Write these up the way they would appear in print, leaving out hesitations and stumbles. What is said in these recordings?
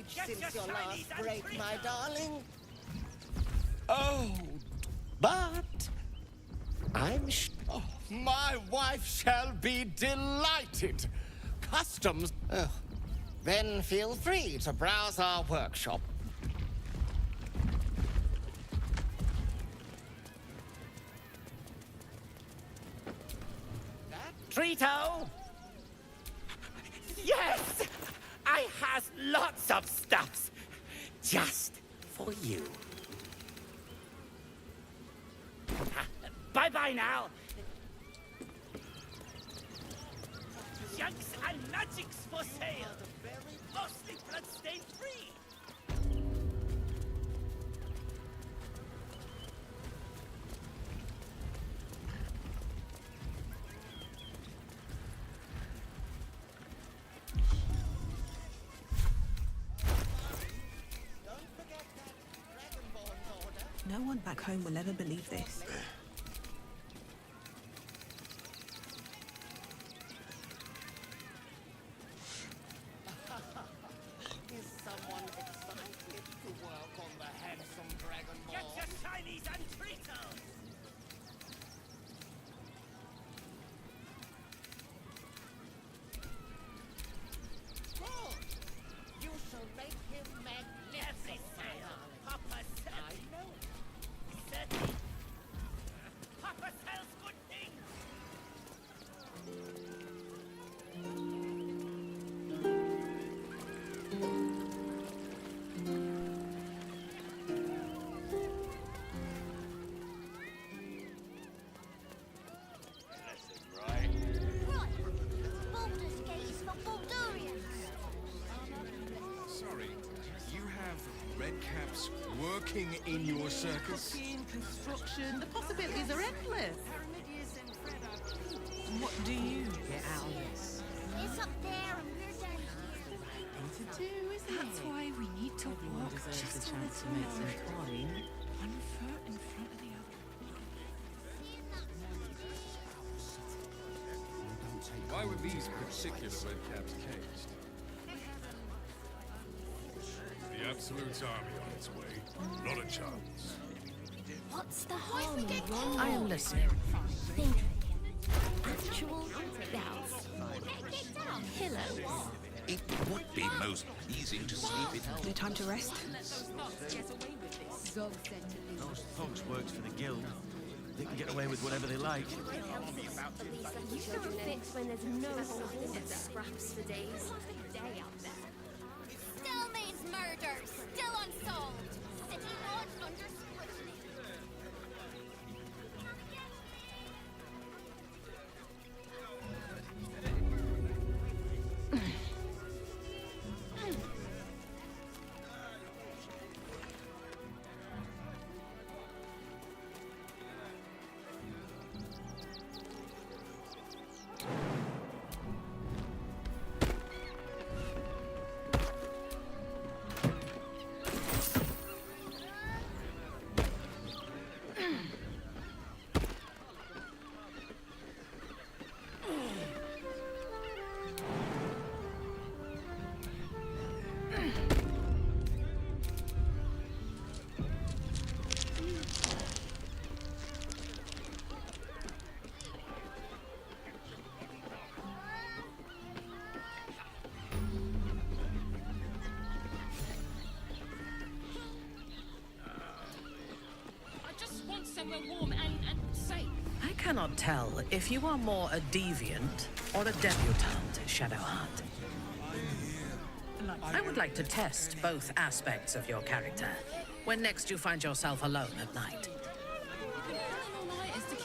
since your last break, my darling. Oh, But oh, my wife shall be delighted. Customs. then feel free to browse our workshop. Treato! Yes! I has lots of stuffs. Just for you. Bye-bye now. Junks and magics for sale. Mostly bloodstain free. No one back home will ever believe this. Is someone excited to work on the handsome dragon ball? Get your shinies and treatos. Good! You shall make him magnificent, my darling. Papa I said. know. Certainly. Papa sells good things. Right. Baldur's Gate is for Baldurians. Sorry, you have redcaps working in your circus? In construction, the possibilities are endless. And what do you get out of this? It's up there and we're down here. Thing to do, isn't That's it? why we need to Everyone walk deserves just a a chance to little make some more. coin. One foot in front of the other. Why were these particular redcaps caged? The Absolute's army on its way. Not a chance. What's the harm in wrong? I am listening. Think. Actual doubts. Pillows. It would be most pleasing to sleep in. No time to rest. Those thugs worked for the guild. They can get away with whatever they like. You throw a fit when there's no holding but scraps for days. Day out there. Still means murder. Still unsolved. City lords under scrutiny. somewhere warm and safe. I cannot tell if you are more a deviant or a debutante, Shadowheart. I would like to test both aspects of your character when next you find yourself alone at night.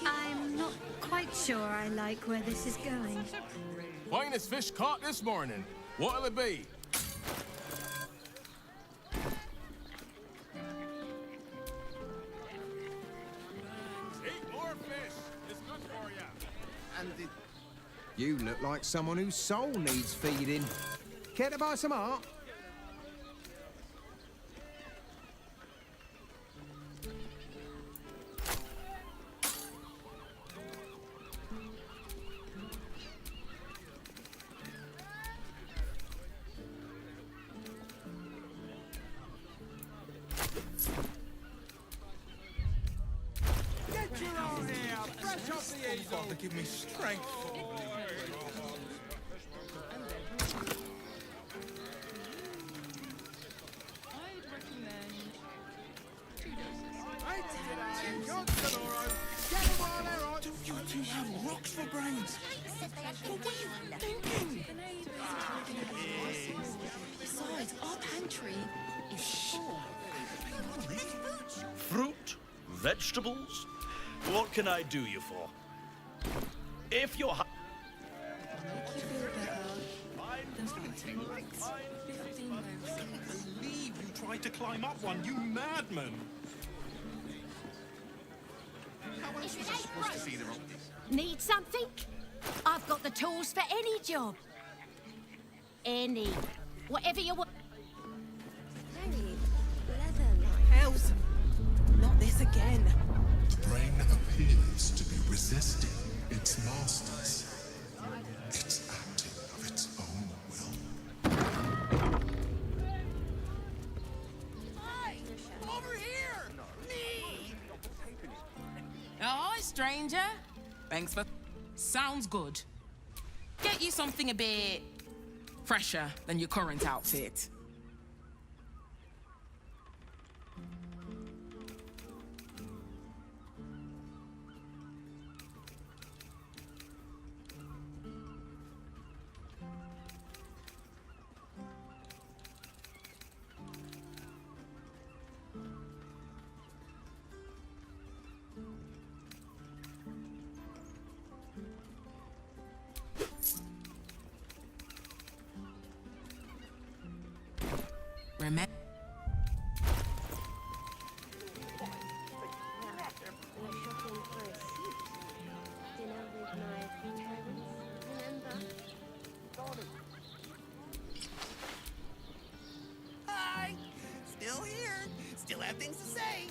I'm not quite sure I like where this is going. Finest fish caught this morning. What'll it be? Eat more fish. It's good for you. And you look like someone whose soul needs feeding. Care to buy some art? Get your own here, fresh off the easel. Father, give me strength. I'd recommend 2 doses. Get them while they're on. You two have rocks for brains. What were you thinking? Besides, our pantry is full. Fruit? Vegetables? What can I do you for? If you're... Believe you tried to climb up one, you madman! Need something? I've got the tools for any job. Any. Whatever you want. Very leather-like. Hells! Not this again. The brain appears to be resisting its masters. It's acting of its own will. Hey! Over here! Me! Oh, hi, stranger. Thanks for... Sounds good. Get you something a bit... fresher than your current outfit. Remember... We're shopping for a suit. Dinner with my parents. Remember? Hi! Still here. Still have things to say.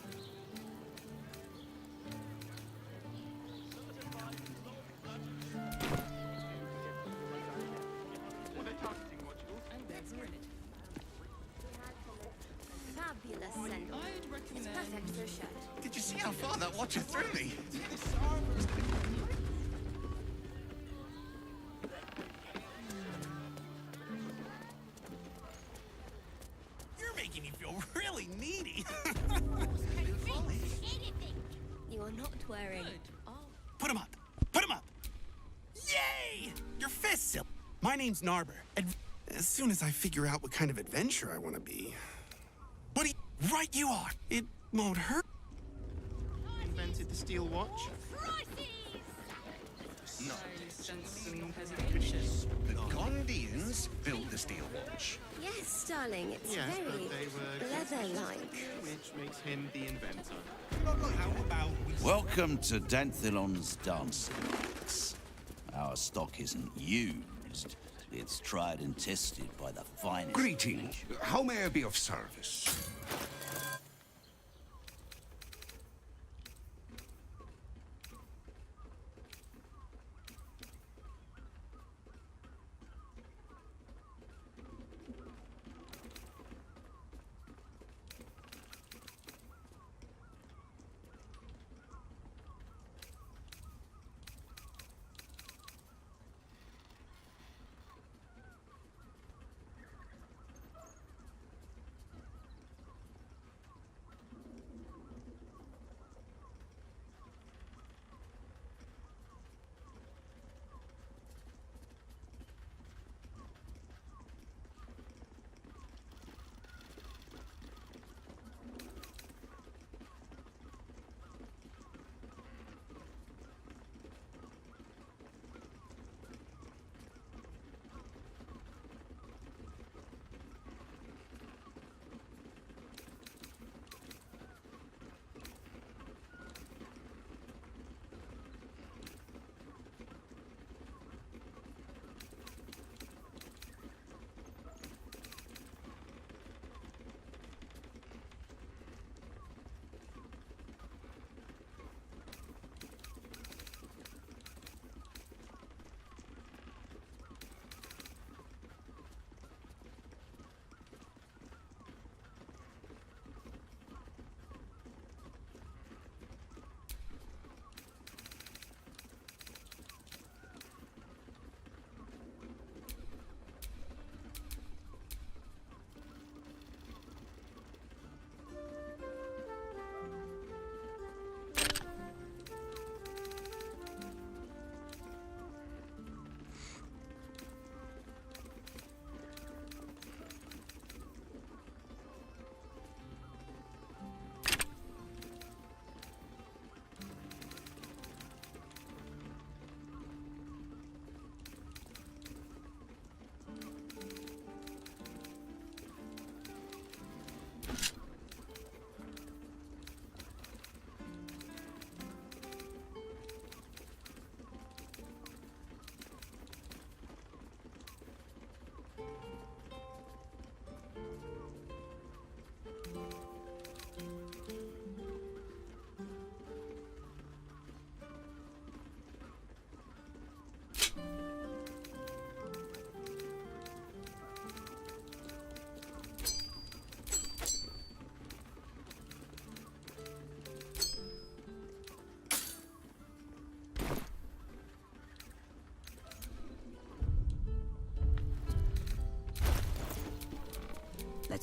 Fabulous send-off. I'd It's recommend perfect for a shirt. Did you see how far that watcher threw me? You're making me feel really needy. Anything. You are not wearing. Put him up. Put him up. Yay! Your fist, Sil. My name's Narber. As soon as I figure out what kind of adventure I want to be. What do you... Right you are. It won't hurt. Invented the steel watch? No. sense some hesitation. The Gondians built the steel watch. Yes, darling, it's Yes, but very they were... leather-like. Which makes him the inventor. How about we... Welcome to Danthilon's dancing box. Our stock isn't used. It's tried and tested by the finest. Greeting. How may I be of service?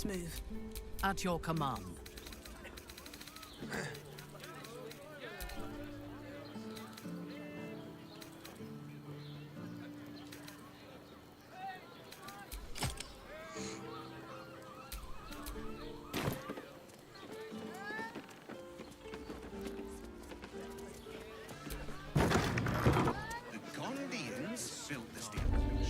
Let's move. At your command. The Gondians built the steel bridge.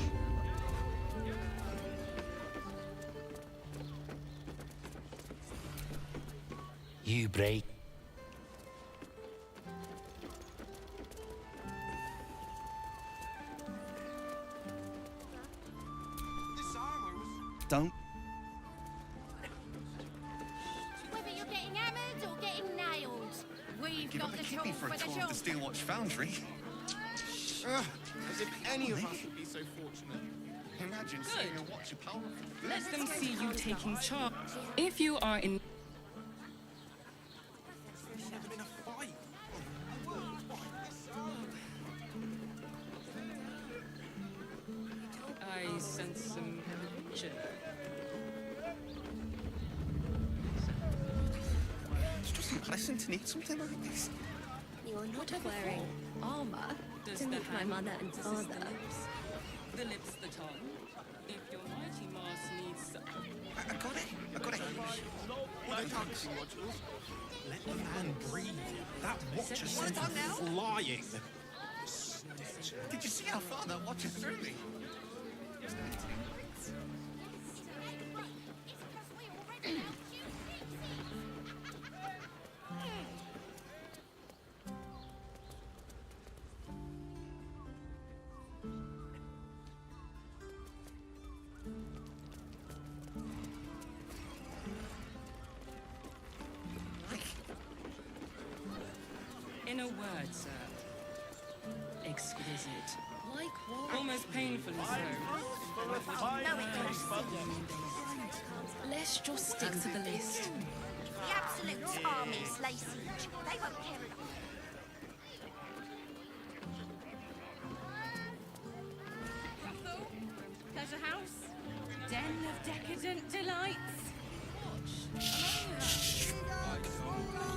You break. Don't. Whether you're getting hammered or getting nailed, we've Give got up a the kippy tools for a for the tour of job. the Steel Watch Foundry. As if any of us would be so fortunate. Imagine seeing a watch of power. Let them see you taking charge. If you are in... Never been a fight. I sense some... It's just embarrassing to need something like this. You're not wearing armor to meet my mother and father. The lips, the tongue. If your mighty mass needs... I got it. I got it. Let the man breathe. That watch is sent flying. Did you see how far that watch is through me? In a word, sir. Exquisite. Like what? Almost painfully so. Let's just stick to the list. The absolute armies lay siege. They won't care enough. Pleasure house. Den of decadent delights.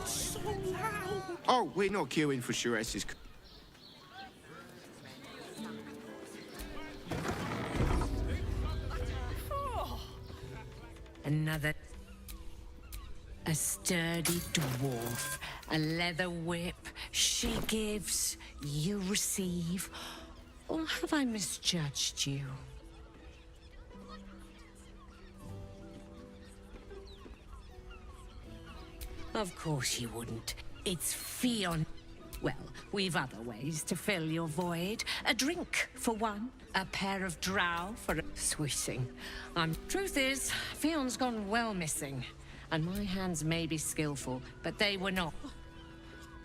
So loud. Oh, we're not queuing for Sures's. Another. A sturdy dwarf, a leather whip. She gives, you receive. Or have I misjudged you? Of course you wouldn't. It's Fion. Well, we've other ways to fill your void. A drink, for one. A pair of drow for a swishing. Truth is, Fion's gone well missing. And my hands may be skillful, but they were not.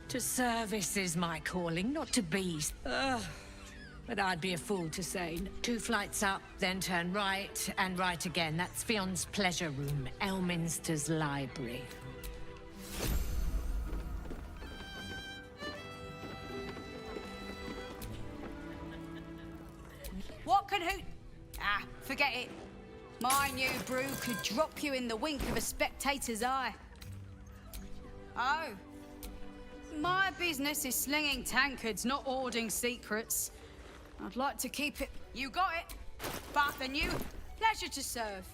To service is my calling, not to be. But I'd be a fool to say. 2 flights up, then turn right, and right again. That's Fion's pleasure room, Elminster's library. What can who... Ah, forget it. My new brew could drop you in the wink of a spectator's eye. Oh. My business is slinging tankards, not hoarding secrets. I'd like to keep it... You got it. But the new... Pleasure to serve.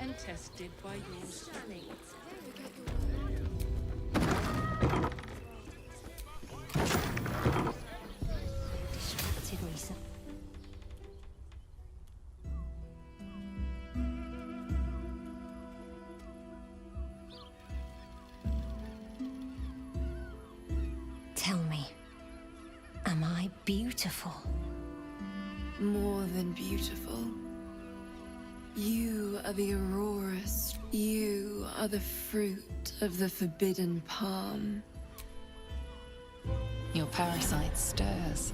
And tested by your stunning. Distracted recently. Tell me, am I beautiful? More than beautiful. You are the Aurorus. You are the fruit of the forbidden palm. Your parasite stirs,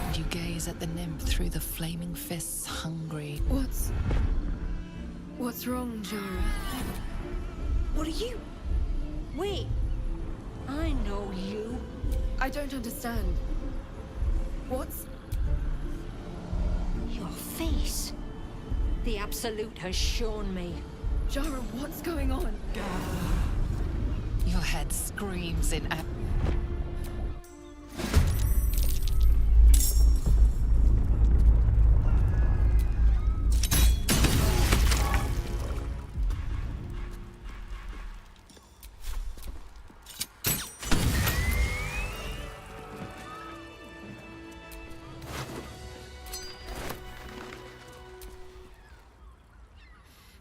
and you gaze at the nymph through the flaming fists, hungry. What's... What's wrong, Jara? What are you? Wait. I know you. I don't understand. What's... Your face. The Absolute has shown me. Jara, what's going on? Your head screams in...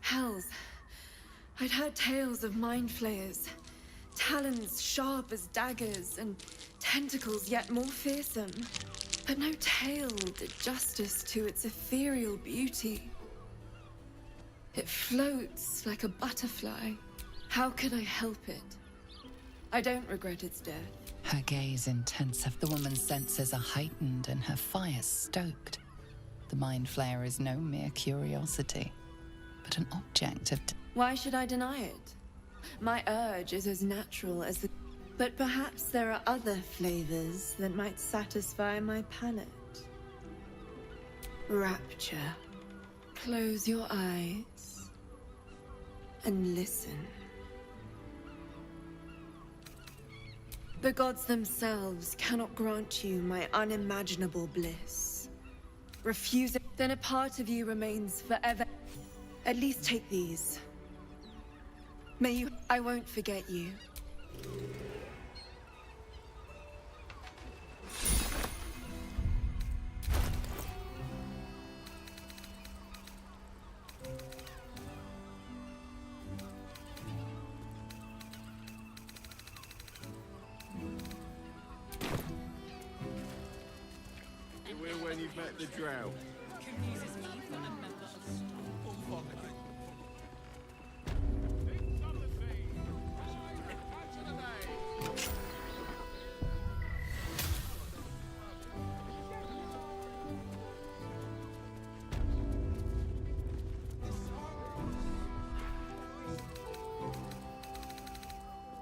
Hells. I'd heard tales of mind flayers. Talons sharp as daggers, and tentacles yet more fearsome. But no tale did justice to its ethereal beauty. It floats like a butterfly. How can I help it? I don't regret its death. Her gaze intense. The woman's senses are heightened and her fire stoked. The mind flayer is no mere curiosity, but an object of... Why should I deny it? My urge is as natural as the... But perhaps there are other flavors that might satisfy my palate. Rapture. Close your eyes and listen. The gods themselves cannot grant you my unimaginable bliss. Refuse it, then a part of you remains forever. At least take these. May you... I won't forget you. You will when you've met the drow.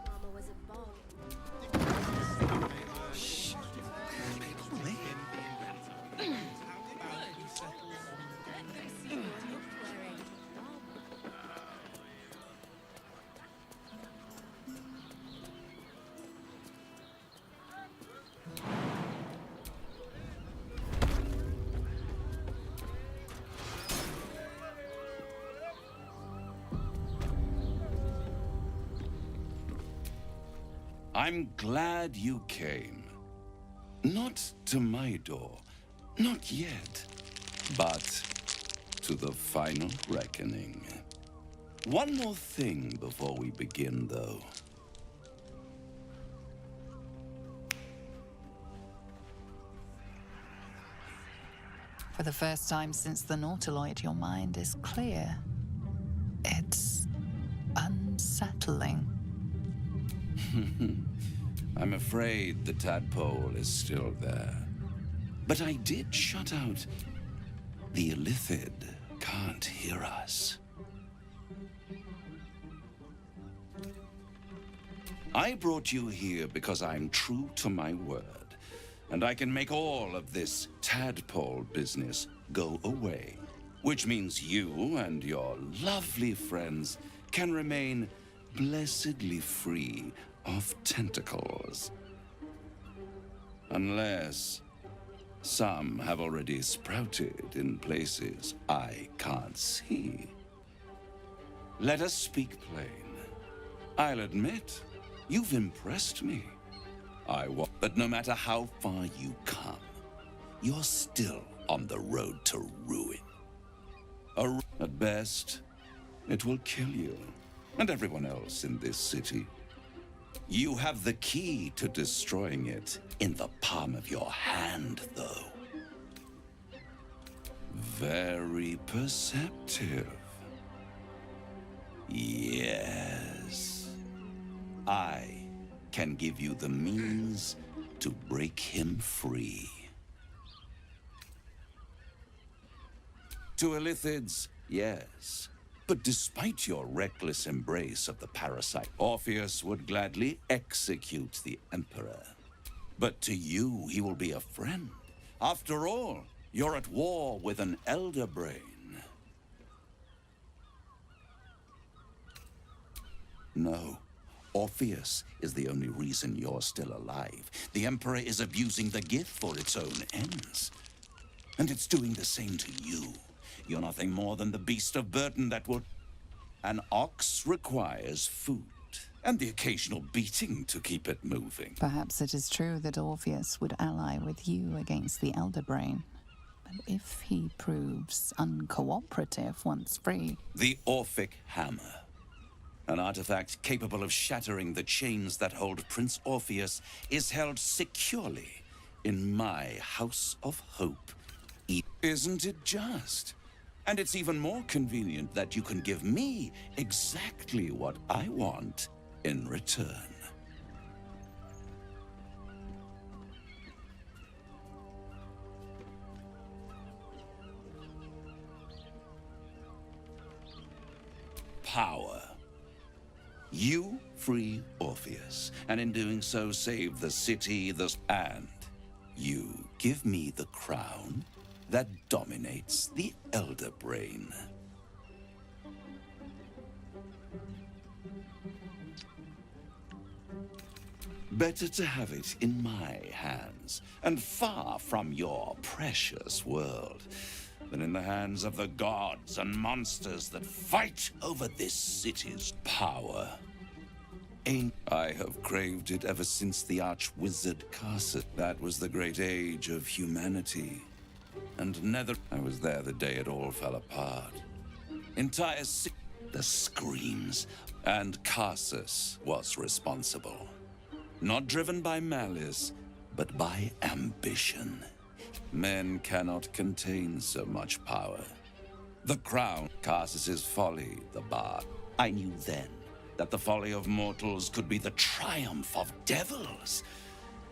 Mama was a bomb. I'm glad you came. Not to my door, not yet, but to the final reckoning. One more thing before we begin, though. For the first time since the Nautiloid, your mind is clear. It's unsettling. I'm afraid the tadpole is still there. But I did shut out. The Illithid can't hear us. I brought you here because I'm true to my word, and I can make all of this tadpole business go away, which means you and your lovely friends can remain blessedly free of tentacles. Unless some have already sprouted in places I can't see. Let us speak plain. I'll admit, you've impressed me. But no matter how far you come, you're still on the road to ruin. At best, it will kill you and everyone else in this city. You have the key to destroying it in the palm of your hand, though. Very perceptive. Yes. I can give you the means to break him free. To Illithids, yes. But despite your reckless embrace of the parasite, Orpheus would gladly execute the Emperor. But to you, he will be a friend. After all, you're at war with an elder brain. No. Orpheus is the only reason you're still alive. The Emperor is abusing the gift for its own ends. And it's doing the same to you. You're nothing more than the beast of burden that will... An ox requires food, and the occasional beating to keep it moving. Perhaps it is true that Orpheus would ally with you against the Elder Brain. But if he proves uncooperative once free... The Orphic Hammer. An artifact capable of shattering the chains that hold Prince Orpheus is held securely in my House of Hope. Isn't it just? And it's even more convenient that you can give me exactly what I want in return. Power. You free Orpheus, and in doing so save the city, and you give me the crown that dominates the Elder Brain. Better to have it in my hands, and far from your precious world, than in the hands of the gods and monsters that fight over this city's power. I have craved it ever since the arch-wizard Carsus. That was the great age of humanity. And I was there the day it all fell apart. The screams. And Carsus was responsible. Not driven by malice, but by ambition. Men cannot contain so much power. The crown, Carsus's folly, the bar. I knew then that the folly of mortals could be the triumph of devils,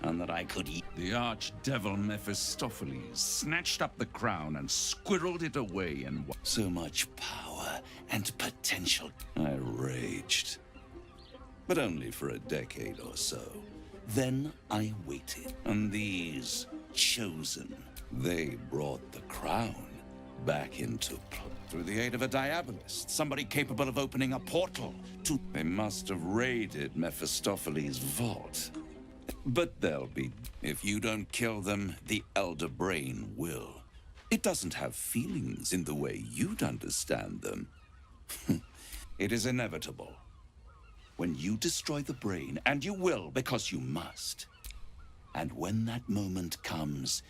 and that I could eat. The archdevil Mephistopheles snatched up the crown and squirreled it away, and so much power and potential. I raged, but only for a decade or so. Then I waited, and these chosen, they brought the crown back into play. Through the aid of a diabolist, somebody capable of opening a portal to... They must have raided Mephistopheles' vault. But they'll be... If you don't kill them, the Elder Brain will. It doesn't have feelings in the way you'd understand them. It is inevitable. When you destroy the brain, and you will because you must. And when that moment comes,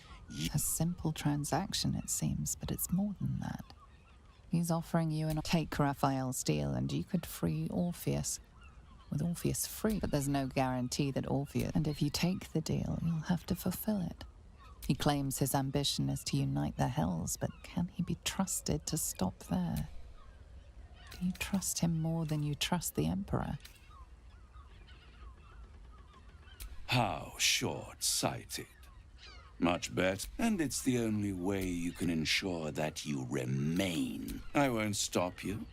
A simple transaction, it seems, but it's more than that. He's offering you an... Take Raphael's deal and you could free Orpheus. With Orpheus free, but there's no guarantee that Orpheus... And if you take the deal, you'll have to fulfill it. He claims his ambition is to unite the Hells, but can he be trusted to stop there? Do you trust him more than you trust the Emperor? How short-sighted. Much better. And it's the only way you can ensure that you remain. I won't stop you.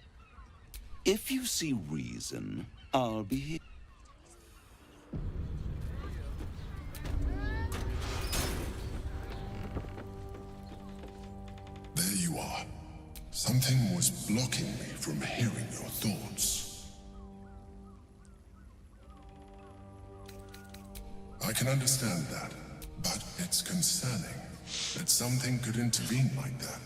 If you see reason, I'll be here. There you are. Something was blocking me from hearing your thoughts. I can understand that, but it's concerning that something could intervene like that,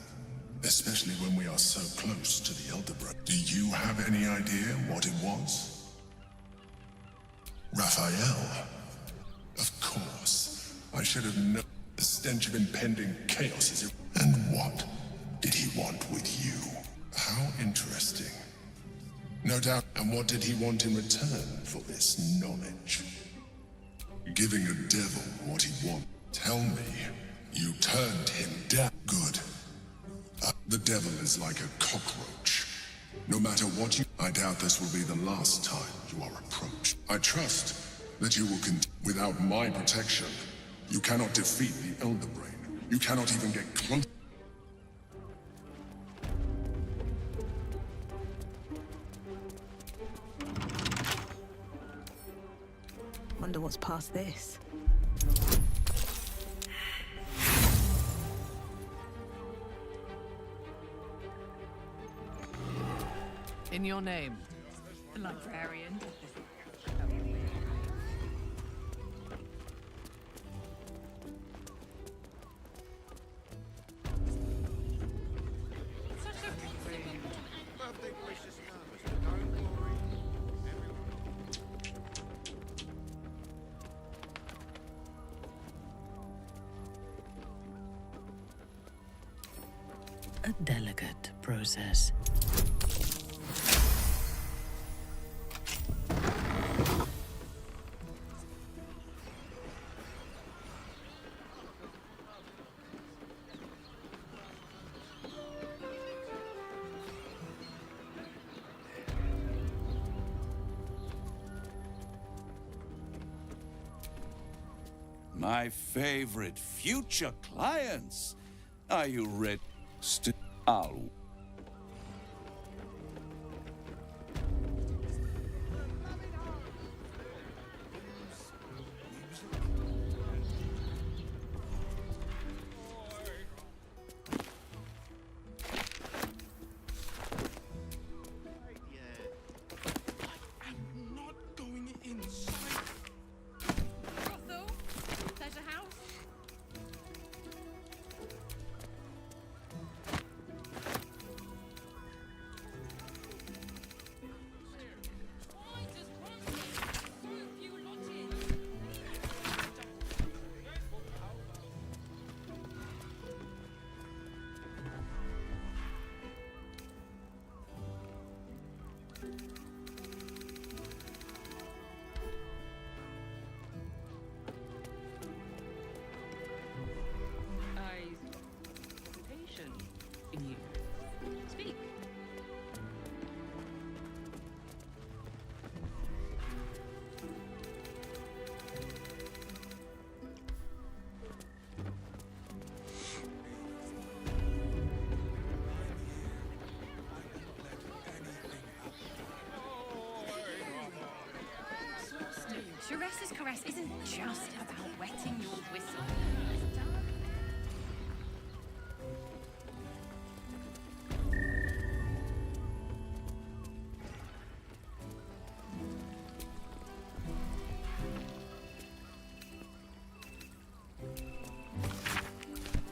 especially when we are so close to the Elder Brain. Do you have any idea what it was? Raphael? Of course. I should have known. The stench of impending chaos is... And what did he want with you? How interesting. No doubt. And what did he want in return for this knowledge? Giving a devil what he wants. Tell me, you turned him down. Good. The devil is like a cockroach. No matter what you... I doubt this will be the last time you are approached. I trust that you will continue. Without my protection, you cannot defeat the Elder Brain. You cannot even get close. Wonder what's past this. In your name. Librarian. A delicate process. My favorite future clients. Are you ready? I'll. I'm not going inside. Brothel? Pleasure house? Patient in you. Speak. Sharessa's caress isn't just about wetting your whistle.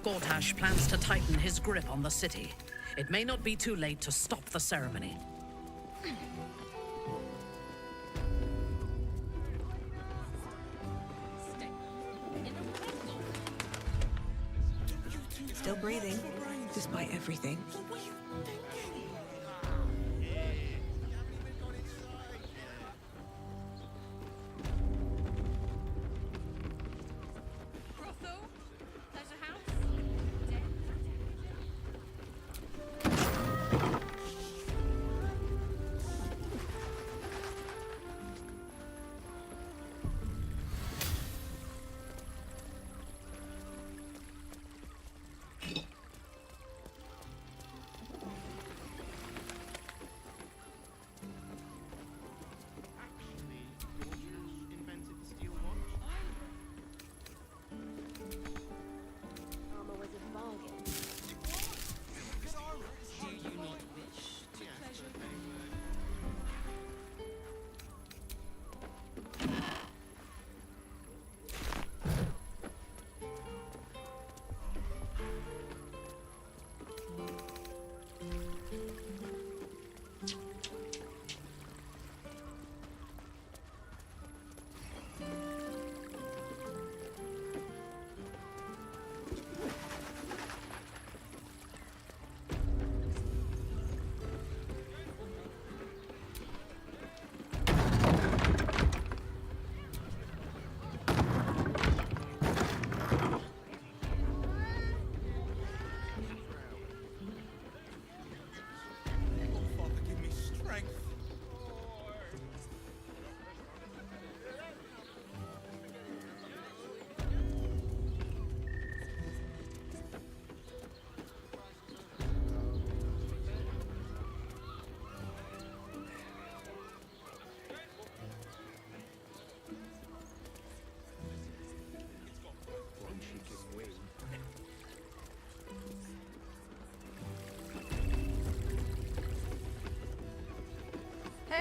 Gortash plans to tighten his grip on the city. It may not be too late to stop the ceremony. Still breathing, despite everything. Brothel? Pleasure house?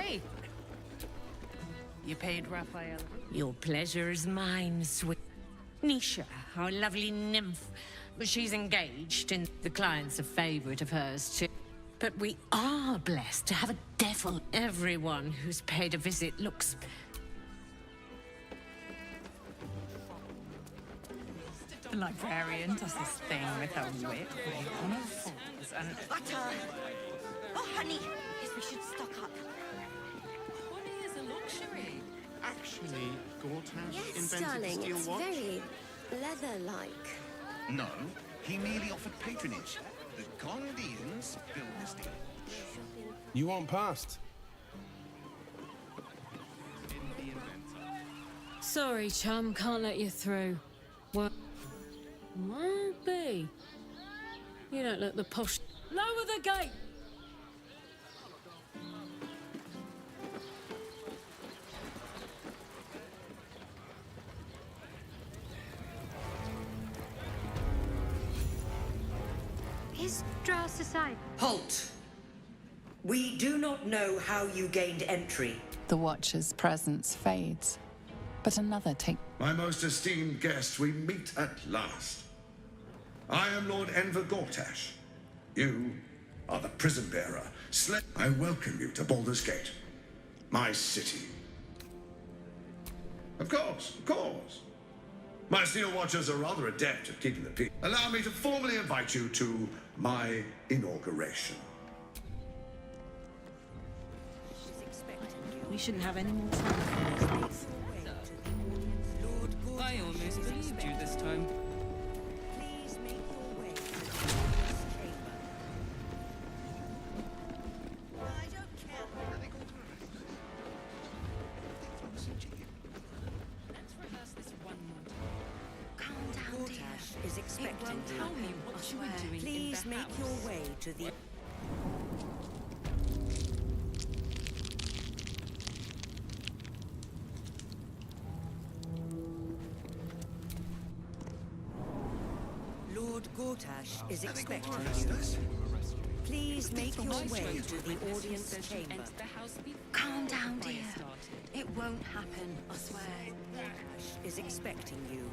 Hey! You paid Raphael. Your pleasure is mine, sweet. Nisha, our lovely nymph. She's engaged, and the client's a favorite of hers, too. But we are blessed to have a devil. Everyone who's paid a visit looks... The librarian does this thing with her whip on her falls and... Butter! Oh, honey, guess we should stock up. Honey is a luxury. Actually, Gortash Yes, invented darling, the steel it's watch. very leather-like. No, he merely offered patronage. The Gondians built the steel. You won't pass. Sorry, chum, can't let you through. What? Might be. You don't look the posh. Lower the gate! Is Strauss aside? Halt! We do not know how you gained entry. The Watcher's presence fades, but another takes. My most esteemed guest, we meet at last. I am Lord Enver Gortash. You are the prison bearer. I welcome you to Baldur's Gate, my city. Of course, of course. My Steel Watchers are rather adept at keeping the peace. Allow me to formally invite you to my inauguration. We shouldn't have any more time. I almost believed you this time. Please make your way to the chamber. I don't care. Let's rehearse this one more time. Calm down, dear. Gortash is expecting It won't tell me what you were doing in Please the make house. your way to the... Lord Gortash is expecting you. Please make your way to the audience chamber. Calm down, dear. It won't happen, I swear. Gortash is expecting you.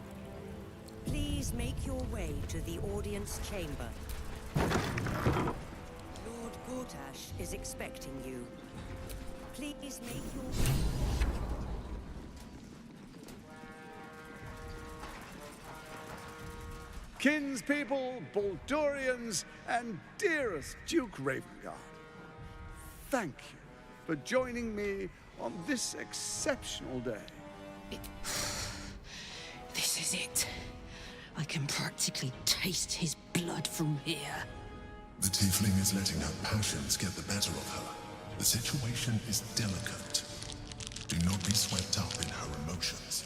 Please make your way to the audience chamber. Lord Gortash is expecting you. Please make your way. Kinspeople, Baldurians, and dearest Duke Ravengard, thank you for joining me on this exceptional day. This is it. I can practically taste his blood from here. The tiefling is letting her passions get the better of her. The situation is delicate. Do not be swept up in her emotions.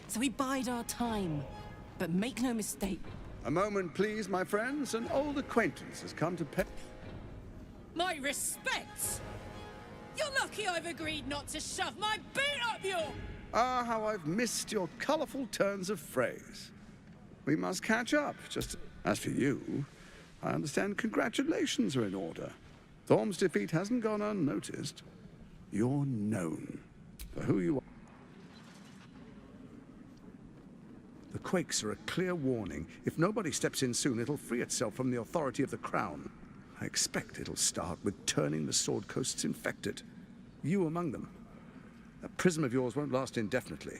So we bide our time. But make no mistake. A moment, please, my friends. An old acquaintance has come to pay. My respects! You're lucky I've agreed not to shove my boot up your... Ah, how I've missed your colourful turns of phrase. We must catch up. Just as for you, I understand congratulations are in order. Thorm's defeat hasn't gone unnoticed. You're known for who you are. The quakes are a clear warning. If nobody steps in soon, it'll free itself from the authority of the Crown. I expect it'll start with turning the Sword Coasts infected. You among them. That prism of yours won't last indefinitely.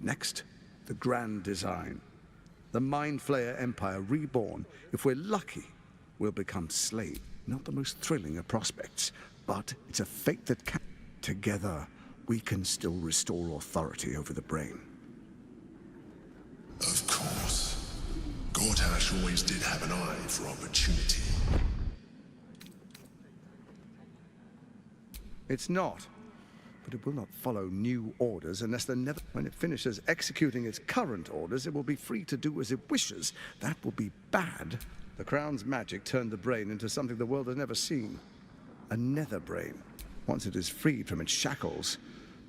Next, the grand design. The Mind Flayer Empire reborn. If we're lucky, we'll become slaves. Not the most thrilling of prospects, but it's a fate that can... Together, we can still restore authority over the brain. Of course. Gortash always did have an eye for opportunity. It's not. But it will not follow new orders unless the Nether... When it finishes executing its current orders, it will be free to do as it wishes. That will be bad. The Crown's magic turned the brain into something the world has never seen. A nether brain. Once it is freed from its shackles,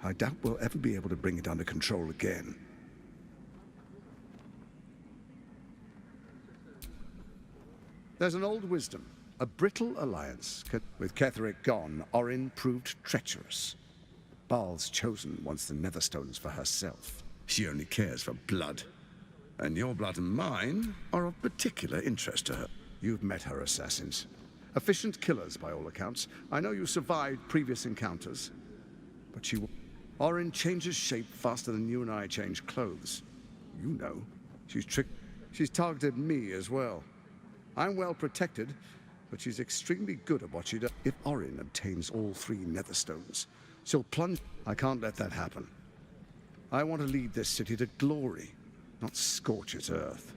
I doubt we'll ever be able to bring it under control again. There's an old wisdom. A brittle alliance. With Ketheric gone, Orin proved treacherous. Baal's chosen wants the Netherstones for herself. She only cares for blood. And your blood and mine are of particular interest to her. You've met her assassins. Efficient killers, by all accounts. I know you survived previous encounters. But she... Orin changes shape faster than you and I change clothes. You know. She's targeted me as well. I'm well protected, but she's extremely good at what she does. If Orin obtains all 3 Netherstones, she'll plunge... I can't let that happen. I want to lead this city to glory, not scorch its earth.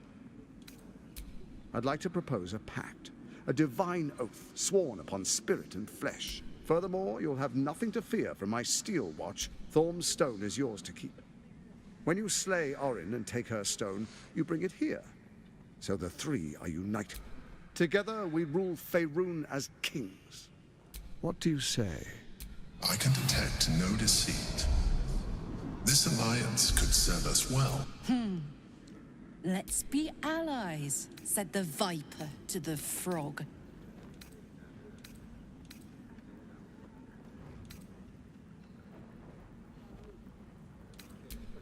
I'd like to propose a pact, a divine oath sworn upon spirit and flesh. Furthermore, you'll have nothing to fear from my steel watch. Thorm's stone is yours to keep. When you slay Orin and take her stone, you bring it here. So the 3 are united. Together we rule Faerun as kings. What do you say? I can detect no deceit. This alliance could serve us well. Let's be allies, said the viper to the frog.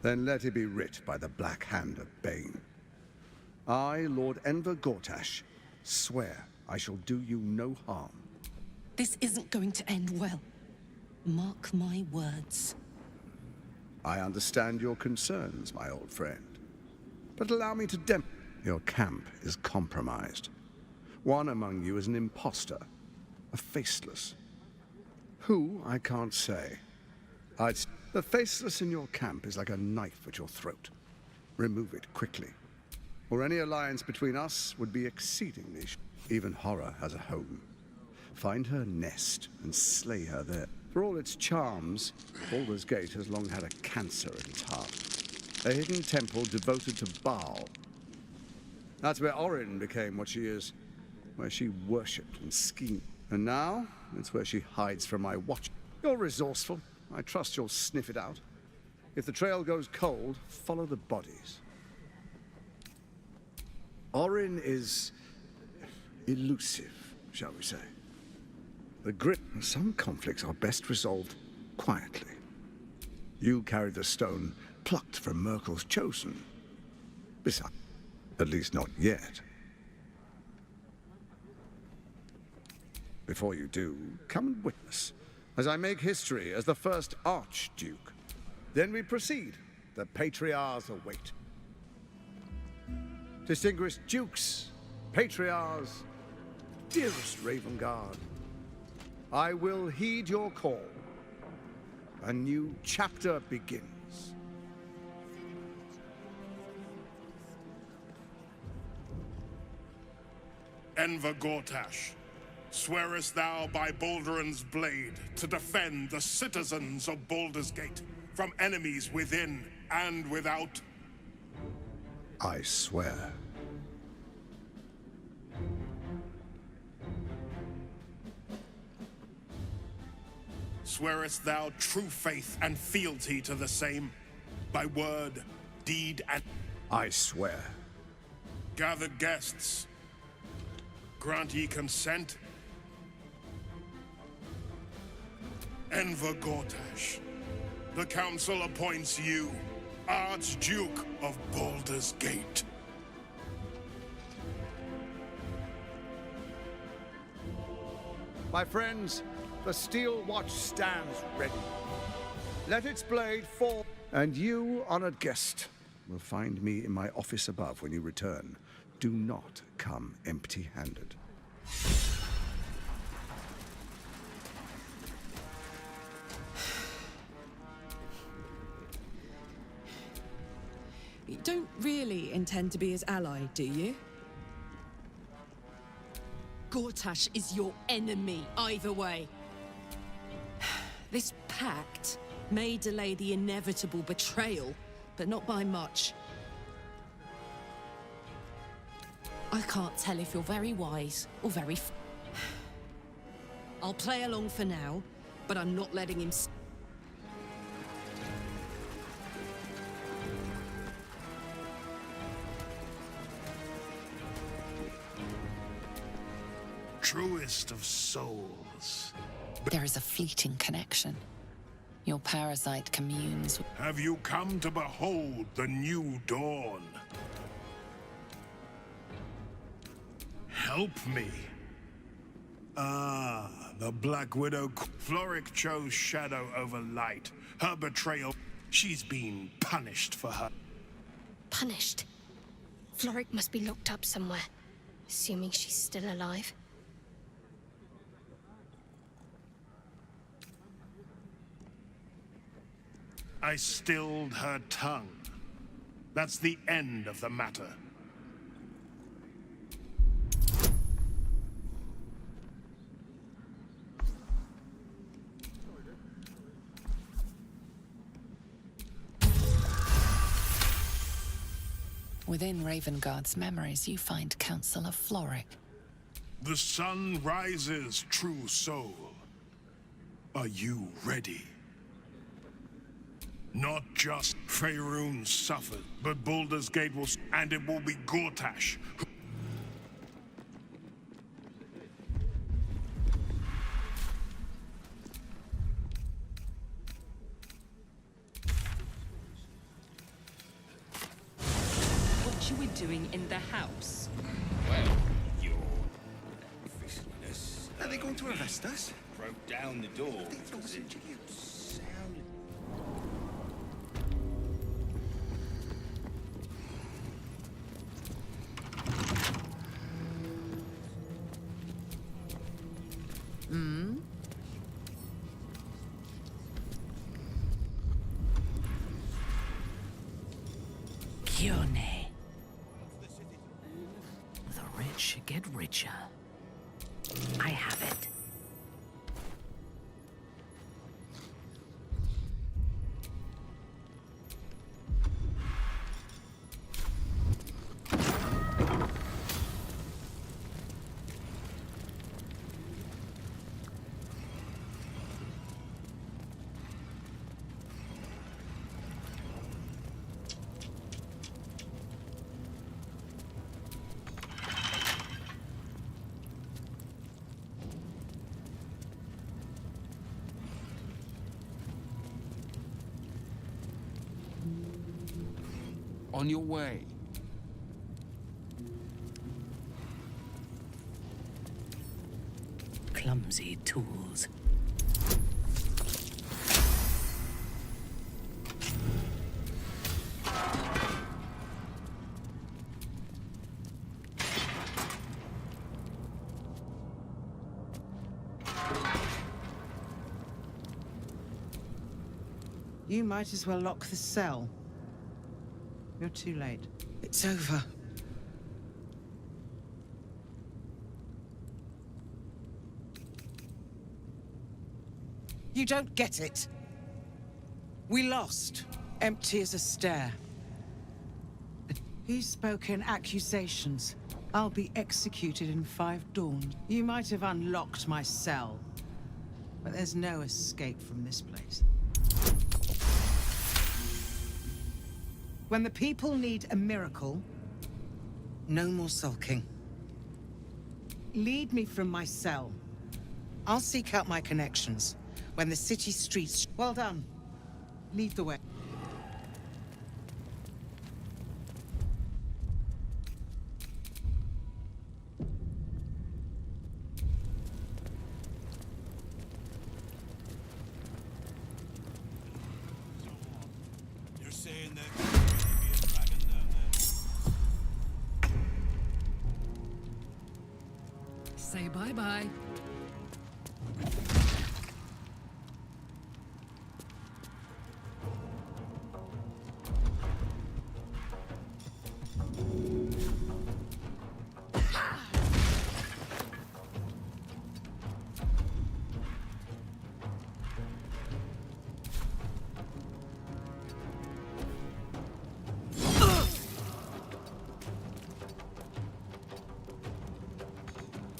Then let it be writ by the black hand of Bane. I, Lord Enver Gortash, swear I shall do you no harm. This isn't going to end well. Mark my words. I understand your concerns, my old friend. But allow me to Your camp is compromised. One among you is an imposter, a faceless. Who, I can't say. The faceless in your camp is like a knife at your throat. Remove it quickly, or any alliance between us would be exceedingly... Even horror has a home. Find her nest and slay her there. For all its charms, Baldur's Gate has long had a cancer in its heart. A hidden temple devoted to Baal. That's where Orin became what she is, where she worshipped and schemed. And now, it's where she hides from my watch. You're resourceful. I trust you'll sniff it out. If the trail goes cold, follow the bodies. Orin is elusive, shall we say. The grit. Some conflicts are best resolved quietly. You carried the stone plucked from Merkel's chosen. Besides, at least not yet. Before you do, come and witness, as I make history as the first Archduke. Then we proceed. The patriarchs await. Distinguished dukes, patriarchs, dearest Ravengard, I will heed your call. A new chapter begins. Enver Gortash, swearest thou by Balduran's blade to defend the citizens of Baldur's Gate from enemies within and without? I swear. Swearest thou true faith and fealty to the same, by word, deed, and... I swear. Gathered guests, grant ye consent? Enver Gortash, the council appoints you Archduke of Baldur's Gate. My friends, the steel watch stands ready. Let its blade fall. And you, honored guest, will find me in my office above when you return. Do not come empty-handed. You don't really intend to be his ally, do you? Gortash is your enemy, either way. This pact may delay the inevitable betrayal, but not by much. I can't tell if you're very wise or very... I'll play along for now, but I'm not letting him... truest of souls. There is a fleeting connection. Your parasite communes with... Have you come to behold the new dawn? Help me. Ah, the Black Widow. Floric chose shadow over light. Her betrayal. She's been punished for her. Punished? Floric must be locked up somewhere, assuming she's still alive. I stilled her tongue. That's the end of the matter. Within Ravengard's memories, you find Councillor Floric. The sun rises, true soul. Are you ready? Not just Faerun suffered, but Baldur's Gate will... And it will be Gortash who... What you were doing in the house? Well, your officiousness. Are they going to arrest us? Broke down the door. Because it sounded. Hmm? Kione. The rich get richer. I have it. On your way. Clumsy tools. You might as well lock the cell. You're too late. It's over. You don't get it. We lost. Empty as a stare. He's spoken accusations. I'll be executed in 5 dawn. You might have unlocked my cell, but there's no escape from this place. When the people need a miracle, no more sulking. Lead me from my cell. I'll seek out my connections. When the city streets... Well done. Lead the way. You're saying that... Say bye-bye.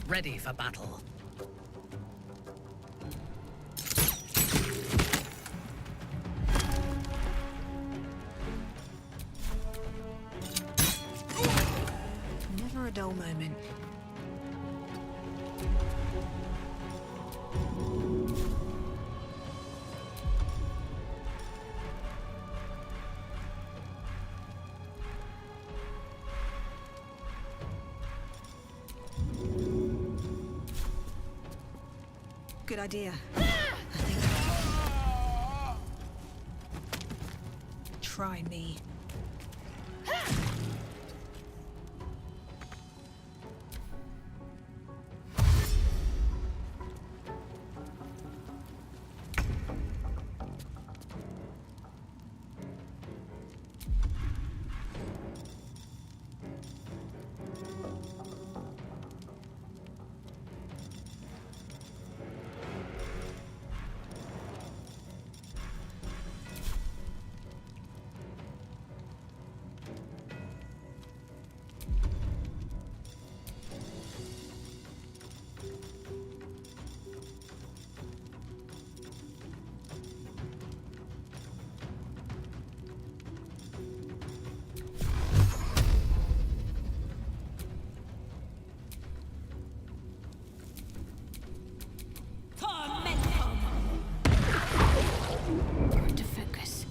Ready for battle. Never a dull moment. Good idea. Try me. Hard to focus.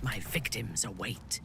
My victims await.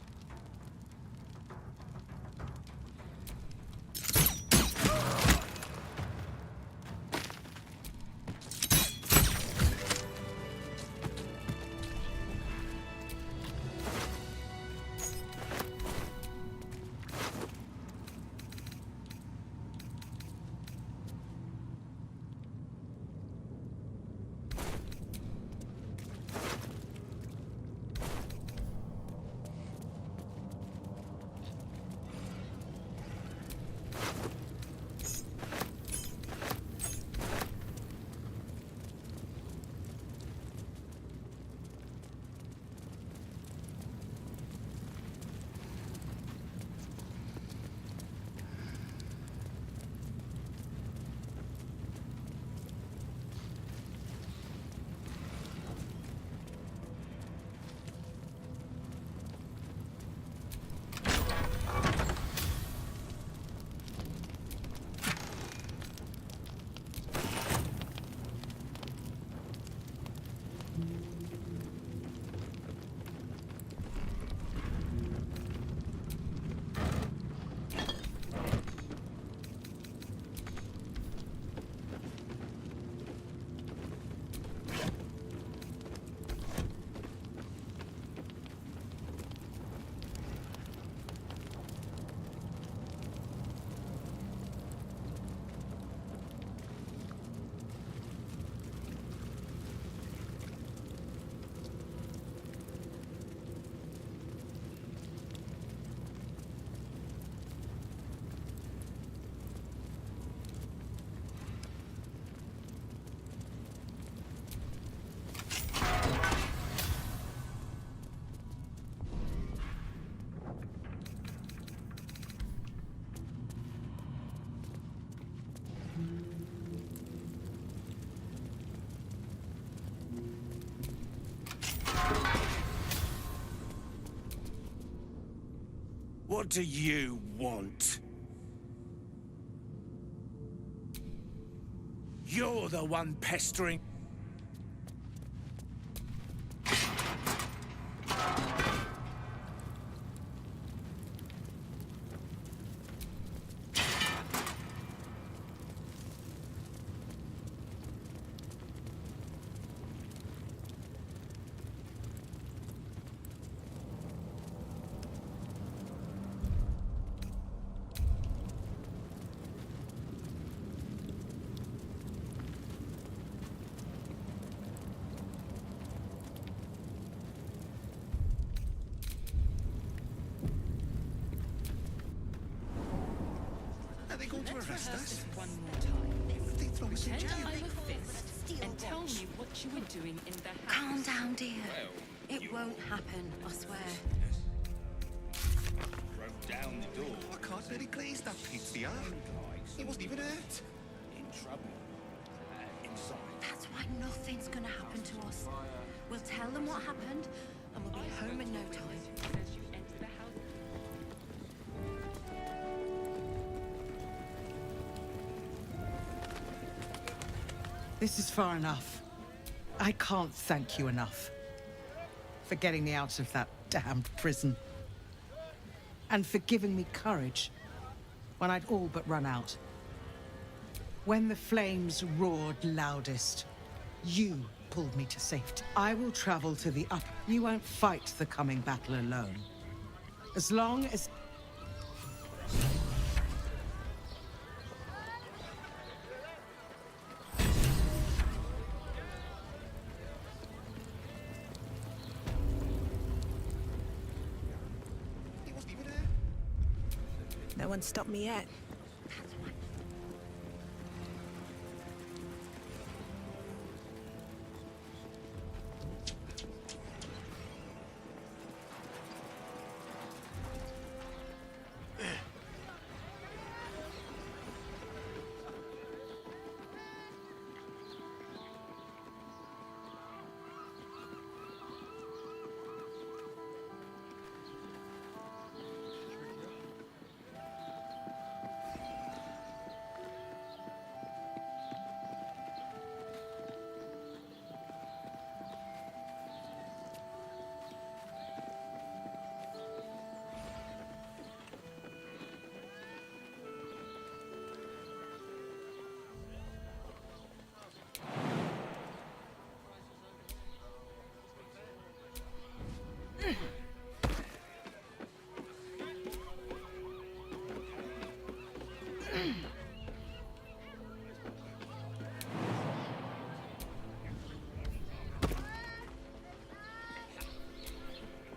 What do you want? You're the one pestering. trust us. One more time. They throw us in Pretend jail. I'm a fist and tell me what you were doing in the house. Calm down, dear. It won't happen, I swear. Broke down the door. I can't really please that pizza. He wasn't even hurt. In trouble. Inside. That's why nothing's gonna happen to us. We'll tell them what happened, and we'll be home in no time. This is far enough. I can't thank you enough for getting me out of that damned prison. And for giving me courage when I'd all but run out. When the flames roared loudest, you pulled me to safety. I will travel to the upper. You won't fight the coming battle alone. As long as... No one stopped me yet.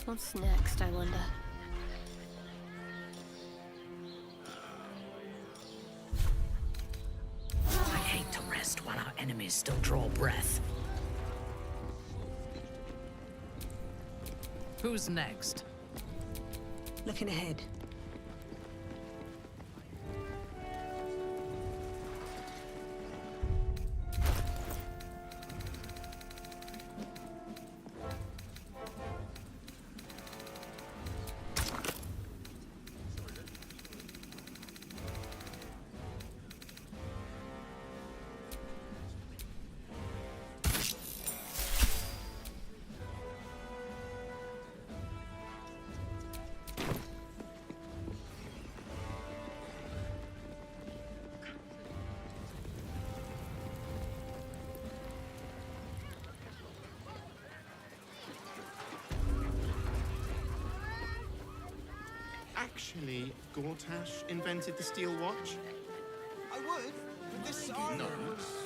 What's next, I wonder? I hate to rest while our enemies still draw breath. Who's next? Looking ahead. Actually, Gortash invented the steel watch? I would, but this armor... No,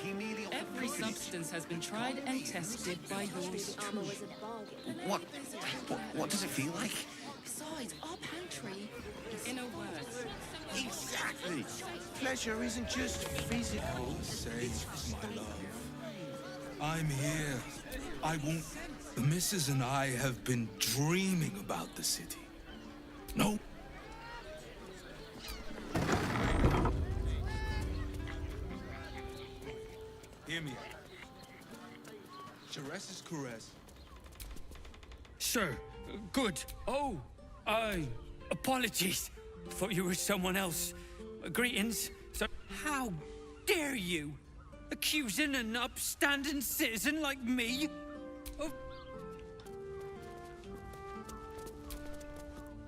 he merely offered Every substance has been tried and tested by yours truly. What does it feel like? Besides, our pantry is in a word. Exactly. Pleasure isn't just physical. Say, my love, I'm here. I won't... The missus and I have been dreaming about the city. No. Hear me. Caress is caress. Sir, good. Oh, apologies. Thought you were someone else. Greetings. So, how dare you? Accusing an upstanding citizen like me of...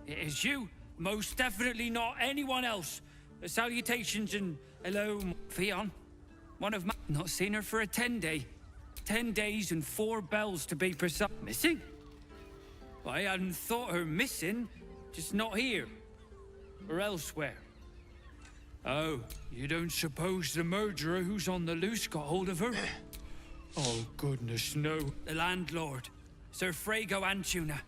It is you. Most definitely not anyone else. Salutations and hello, Fion. One of my... Not seen her for a 10-day. 10 days and 4 bells to be precise. Missing? I hadn't thought her missing, just not here. Or elsewhere. Oh, you don't suppose the murderer who's on the loose got hold of her? Oh, goodness, no. The landlord, Sir Frago Antuna.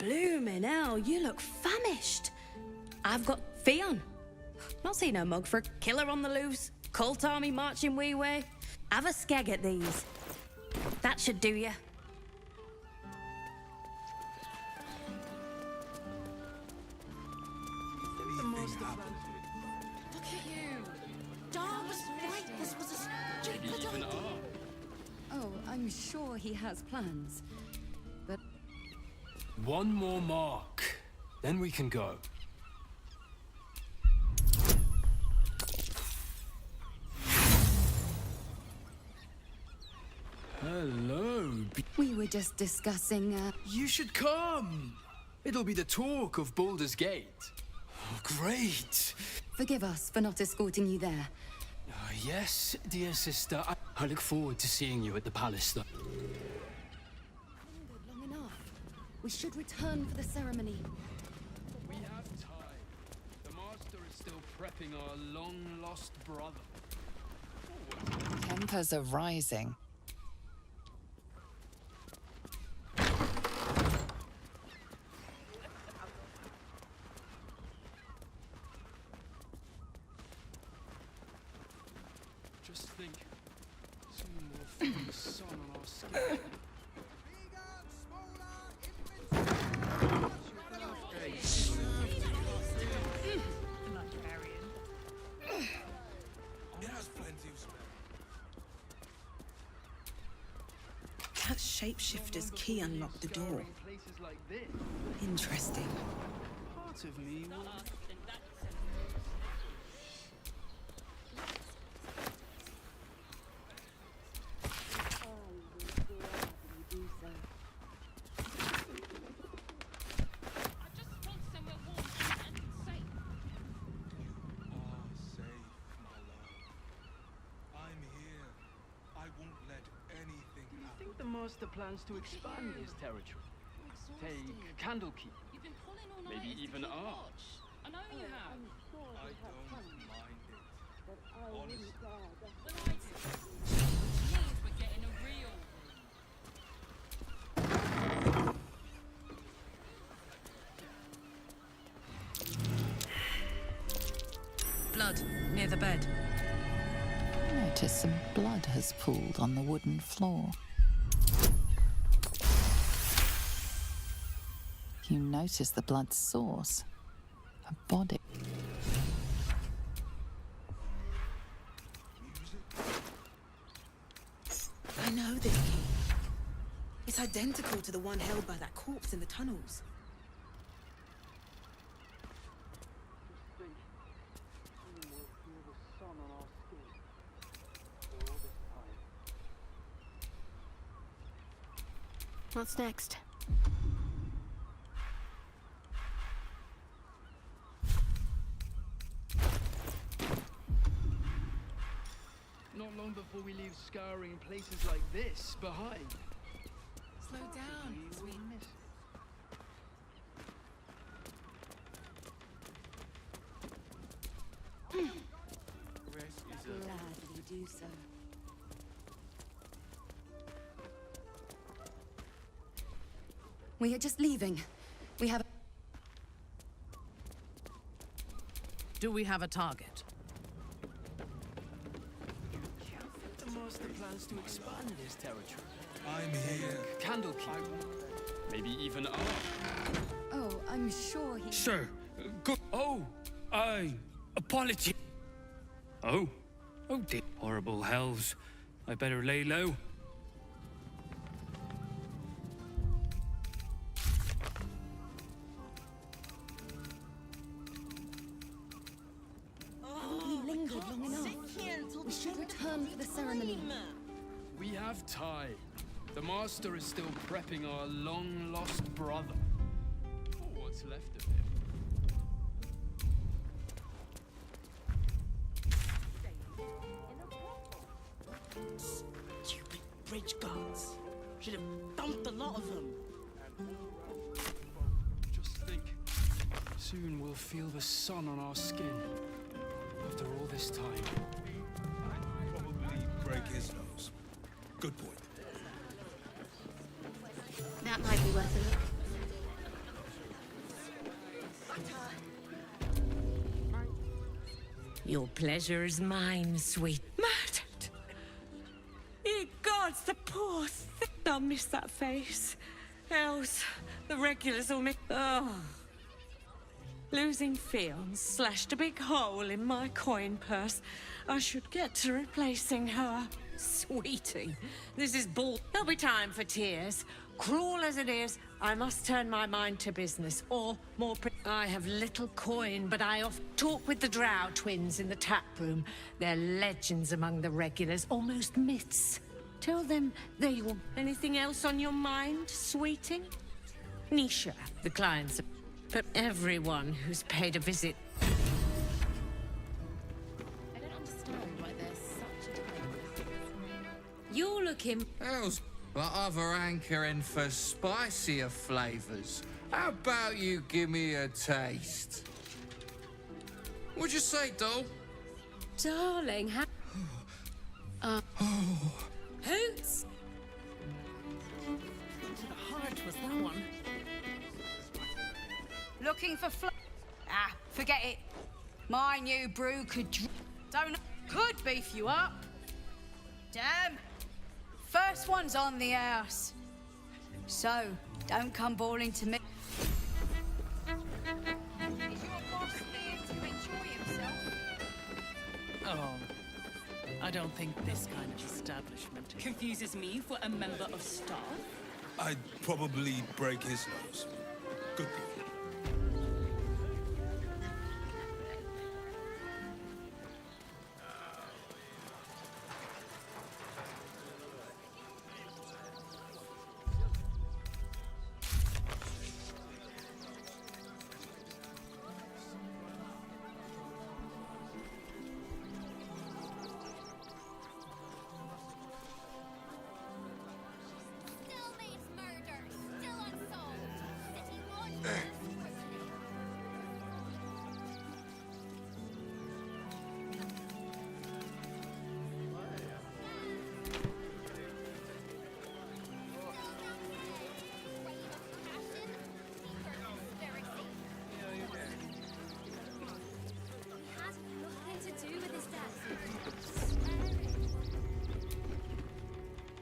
Bloomin' hell, you look famished. I've got Theon. Not seen a mug for killer on the loose, cult army marching wee way. Have a skeg at these. That should do ya. Look at you. Dar was right. This was a stupid idea. Oh, I'm sure he has plans. But One more mark, then we can go. Hello. we were just discussing, You should come. It'll be the talk of Baldur's Gate. Oh, great. Forgive us for not escorting you there. Yes, dear sister. I look forward to seeing you at the palace, though. Long enough. We should return for the ceremony. We have time. The master is still prepping our long-lost brother. Tempers are rising. Just think, soon we'll feel the sun on our skin. It has plenty of space. That shapeshifter's key unlocked the door. Places like this. Interesting. Part of me will... The master plans to expand his territory. Take Candlekeep. Maybe even Arch. I know you have. I don't mind it. Honestly. We're getting a real. Blood near the bed. Notice some blood has pooled on the wooden floor. You notice the blood's source. A body. I know this key. It's identical to the one held by that corpse in the tunnels. What's next? Not long before we leave scouring places like this behind. Slow down, sweet. Gladly do so. We are just leaving. We have... Do we have a target? The master plans to expand his territory. I'm here. Candlekeep. Maybe even Arch. Oh, I'm sure he... Sir, good. Oh, apology. Oh, dear. Horrible hells. I better lay low. We lingered long enough. We should return for the ceremony. We have time. The master is still prepping our long-lost brother. Or what's left of him. Stupid bridge guards. Should have dumped a lot of them. Just think, soon we'll feel the sun on our skin. After all this time. I'd probably break his nose. Good point. That might be worth a look. Your pleasure is mine, sweet. Murdered! Ye gods, the poor thing. I'll miss that face. Else, the regulars will miss. Oh. Losing Fionn slashed a big hole in my coin purse. I should get to replacing her. Sweeting, this is bull. There'll be time for tears. Cruel as it is, I must turn my mind to business, or more I have little coin, but I often talk with the Drow twins in the tap room. They're legends among the regulars, almost myths. Tell them they will. Anything else on your mind, sweeting? Nisha, the clients, but everyone who's paid a visit. I don't understand why there's such a difference. You're looking. Hell's but other hankering for spicier flavors. How about you give me a taste? What'd you say, doll? Darling, Hoots! To the heart was that one. Looking for Ah, forget it. My new brew could beef you up. Damn. First one's on the house. So, don't come bawling to me. Is your boss here to enjoy himself? Oh, I don't think this kind of establishment confuses me for a member of staff. I'd probably break his nose. Good boy.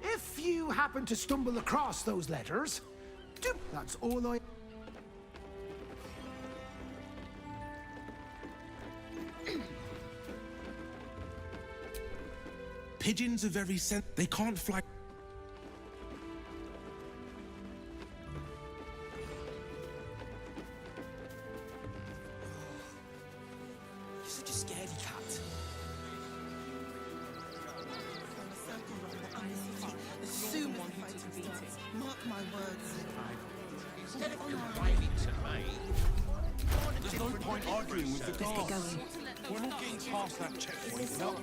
If you happen to stumble across those letters, that's all I... Pigeons are very they can't fly. You're such a scaredy cat. Soon one fight to beat it. Mark my words. Instead of complaining to me, there's no point arguing with the guards. We're not getting past that checkpoint without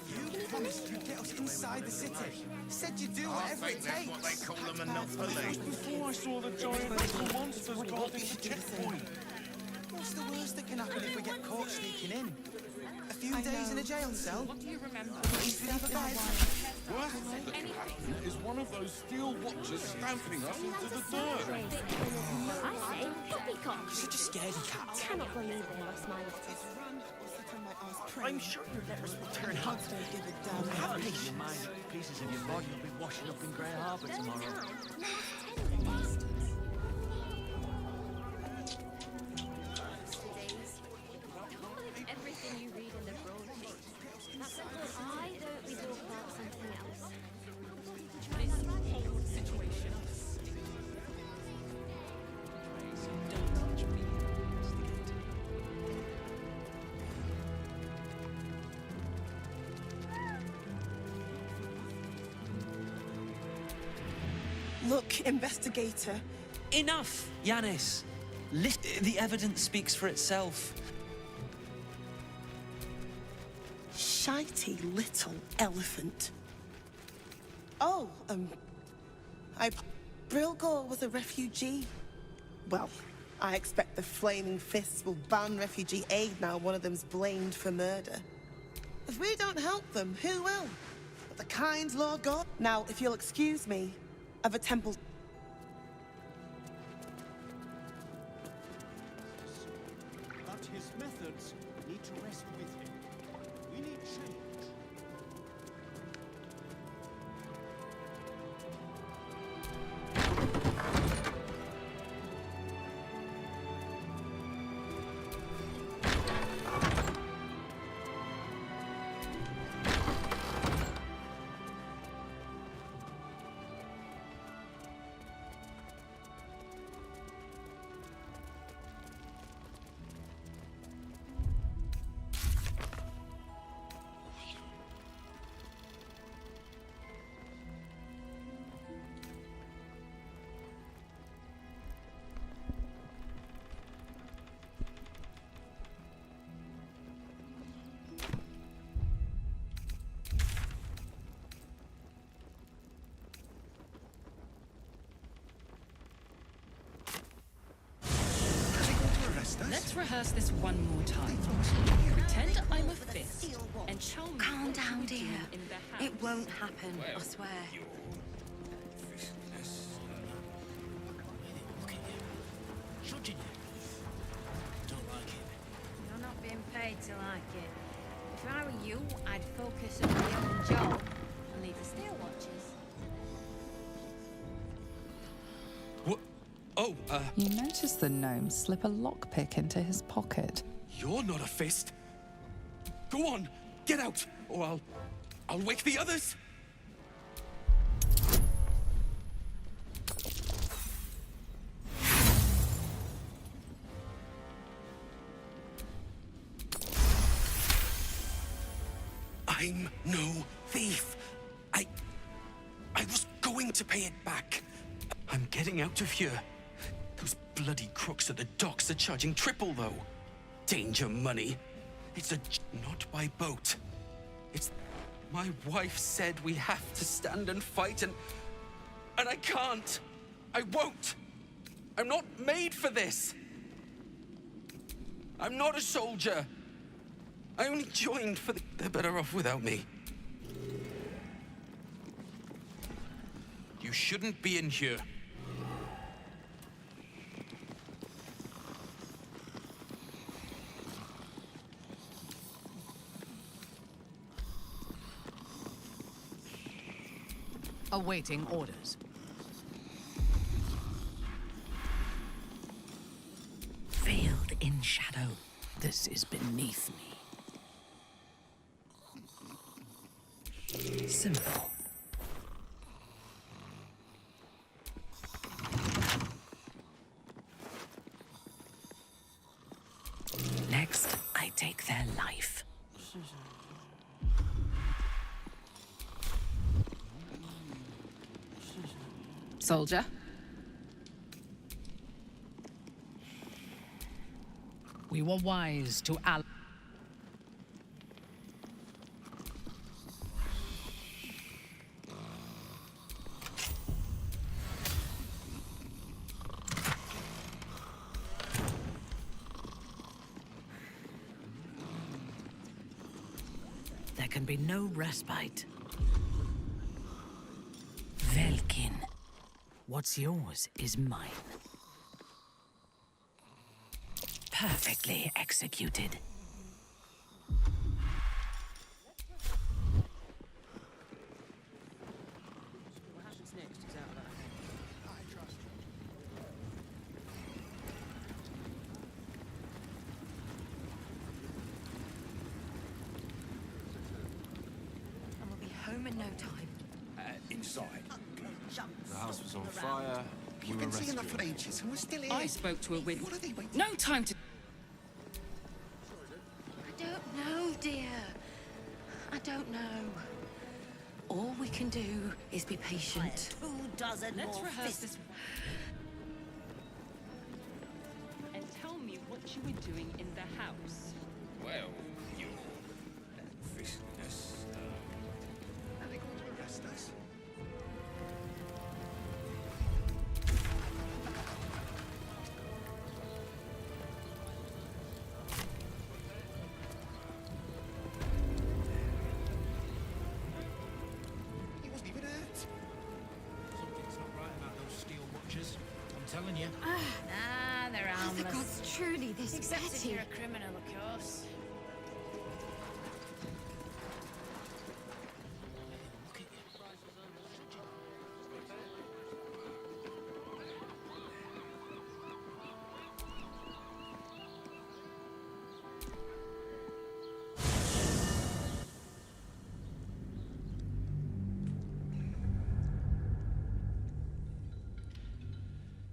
You promised you'd get us inside the city. Said you'd do whatever it takes. That's what they call a monopoly. Before I saw the giant metal monsters guarding the checkpoint. What's the worst that can happen if we get caught sneaking in? A few days in a jail cell? What do you remember? Worst that can happen is one of those steel watchers stamping us into the dirt. I say, poppycock. You're such a scaredy cat. I cannot believe they lost my letters. I'm sure your letters will turn up. Have peace in mind that pieces of your body will be washing up in Grey Harbour tomorrow. Everything you read in the broadcast. That's why don't we talk about something else? This whole situation. Don't touch me. Look, investigator. Enough, Yanis. The evidence speaks for itself. Shitey little elephant. Oh, Brilgor was a refugee. Well, I expect the Flaming Fists will ban refugee aid now one of them's blamed for murder. If we don't help them, who will? But the kind Lord God? Now, if you'll excuse me, of a temple... his methods need to rest with him. We need change. Let's rehearse this one more time. Pretend I'm a fist and tell me Calm what down, you dear. do in the house. It won't happen, I swear. Judging you. Don't like it. You're not being paid to like it. If I were you, I'd focus on my own job and leave the steel watches. What? Oh, You notice the gnome slip a lockpick into his pocket. You're not a fist. Go on, get out, or I'll wake the others. I'm no thief. I was going to pay it back. I'm getting out of here. Those bloody crooks at the docks are charging triple, though. Danger money. It's not by boat. It's... My wife said we have to stand and fight, and I can't. I won't. I'm not made for this. I'm not a soldier. I only joined for the... They're better off without me. You shouldn't be in here. Awaiting orders. Veiled in shadow. This is beneath me. Simple. Next, I take their life. Soldier. We were wise to ally. There can be no respite. Velkin. What's yours is mine. Perfectly executed. What happens next is out of that. I trust you. And we'll be home in no time. Inside. The house was on fire. You've been seeing that for ages, and we're still here. I spoke to a witness. What are they waiting? No time to... I don't know, dear. I don't know. All we can do is be patient. 2 dozen Let's more rehearse fists. this. And tell me what you were doing in the house. Well, your fishness. Are they going to arrest us? He wasn't even hurt. Something's not right about those steel watchers. I'm telling you. Ah, they're harmless. truly this Except if petty. you're a criminal, of course.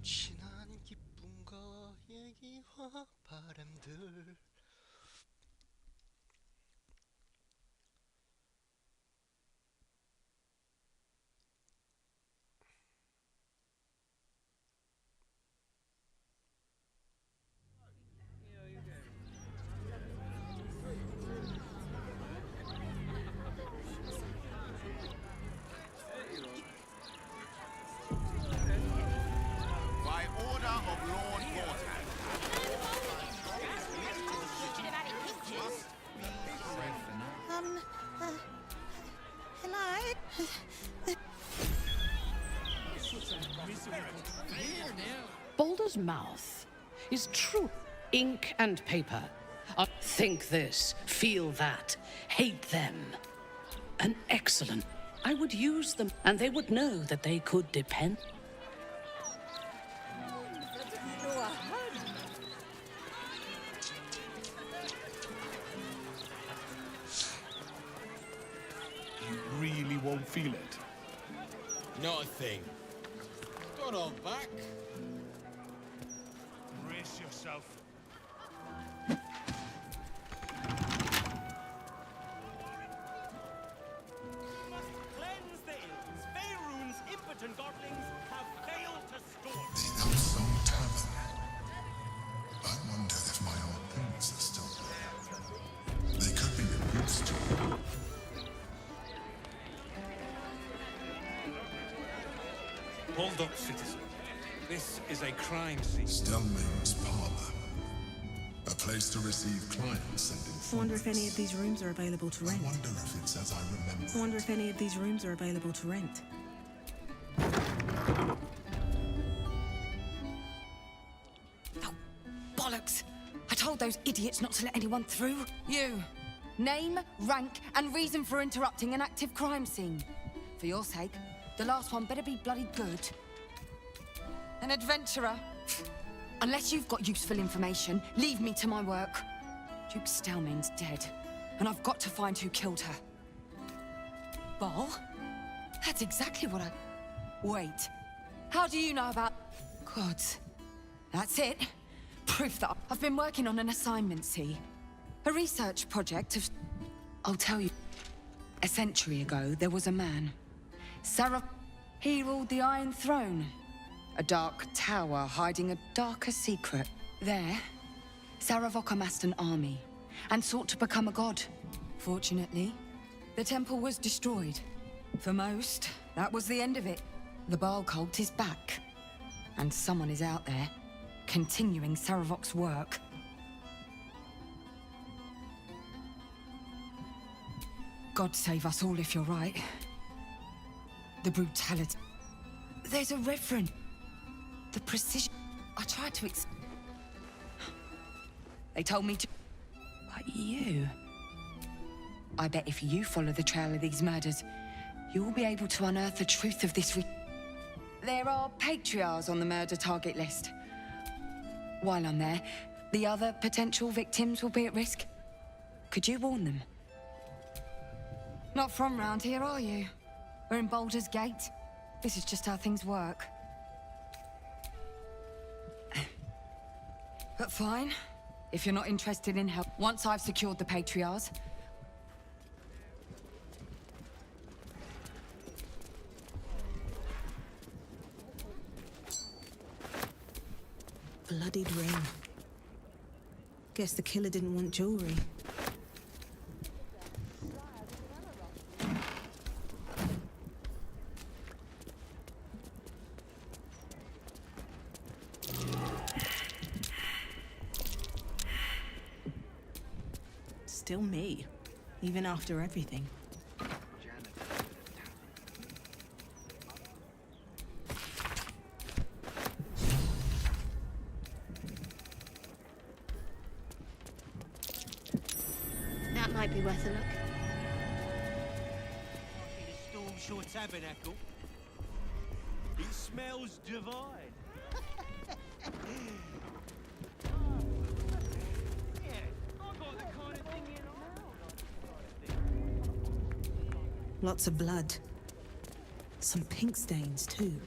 지난 기쁨과 얘기와 바람들 By order of Lord Gortash. Hello? Baldur's mouth is true. Ink and paper. Think this, feel that, hate them. An excellent. I would use them, and they would know that they could depend. You really won't feel it. Not a thing. Got on back. Brace yourself. Cleanse the ills. Faerun's impotent godlings have failed to store. The Elfstone Tavern. I wonder if my old things are still there. They could be of use to you. Hold up, citizen. This is a crime scene. Stelmane's parlor. A place to receive clients and I wonder if any of these rooms are available to rent. I wonder if it's as I remember. I wonder if any of these rooms are available to rent. Bollocks! I told those idiots not to let anyone through. You. Name, rank, and reason for interrupting an active crime scene. For your sake, the last one better be bloody good. An adventurer. Unless you've got useful information, leave me to my work. Duke Stelmane's dead, and I've got to find who killed her. Ball? That's exactly what I... Wait. How do you know about... Gods. That's it. Proof that I've been working on an assignment, see? A research project of... I'll tell you. A century ago, there was a man. Sarah... He ruled the Iron Throne. A dark tower hiding a darker secret. There, Saravok amassed an army and sought to become a god. Fortunately, the temple was destroyed. For most, that was the end of it. The Baal cult is back, and someone is out there, continuing Saravok's work. God save us all if you're right. The brutality. There's a reverend. The precision. I tried to They told me to... But you... I bet if you follow the trail of these murders, you'll be able to unearth the truth of this There are patriarchs on the murder target list. While I'm there, the other potential victims will be at risk. Could you warn them? Not from round here, are you? We're in Baldur's Gate. This is just how things work. But fine. If you're not interested in help, once I've secured the patriarchs, Bloodied ring. Guess the killer didn't want jewelry. Still me, even after everything. That might be worth a look. The Storm Shore Tabernacle. It smells divine. Lots of blood. Some pink stains, too.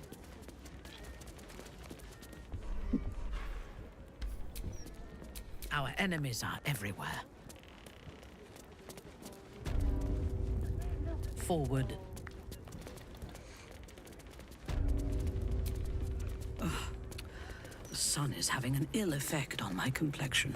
Our enemies are everywhere. Forward. Ugh. The sun is having an ill effect on my complexion.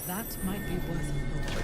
That might be worth a look.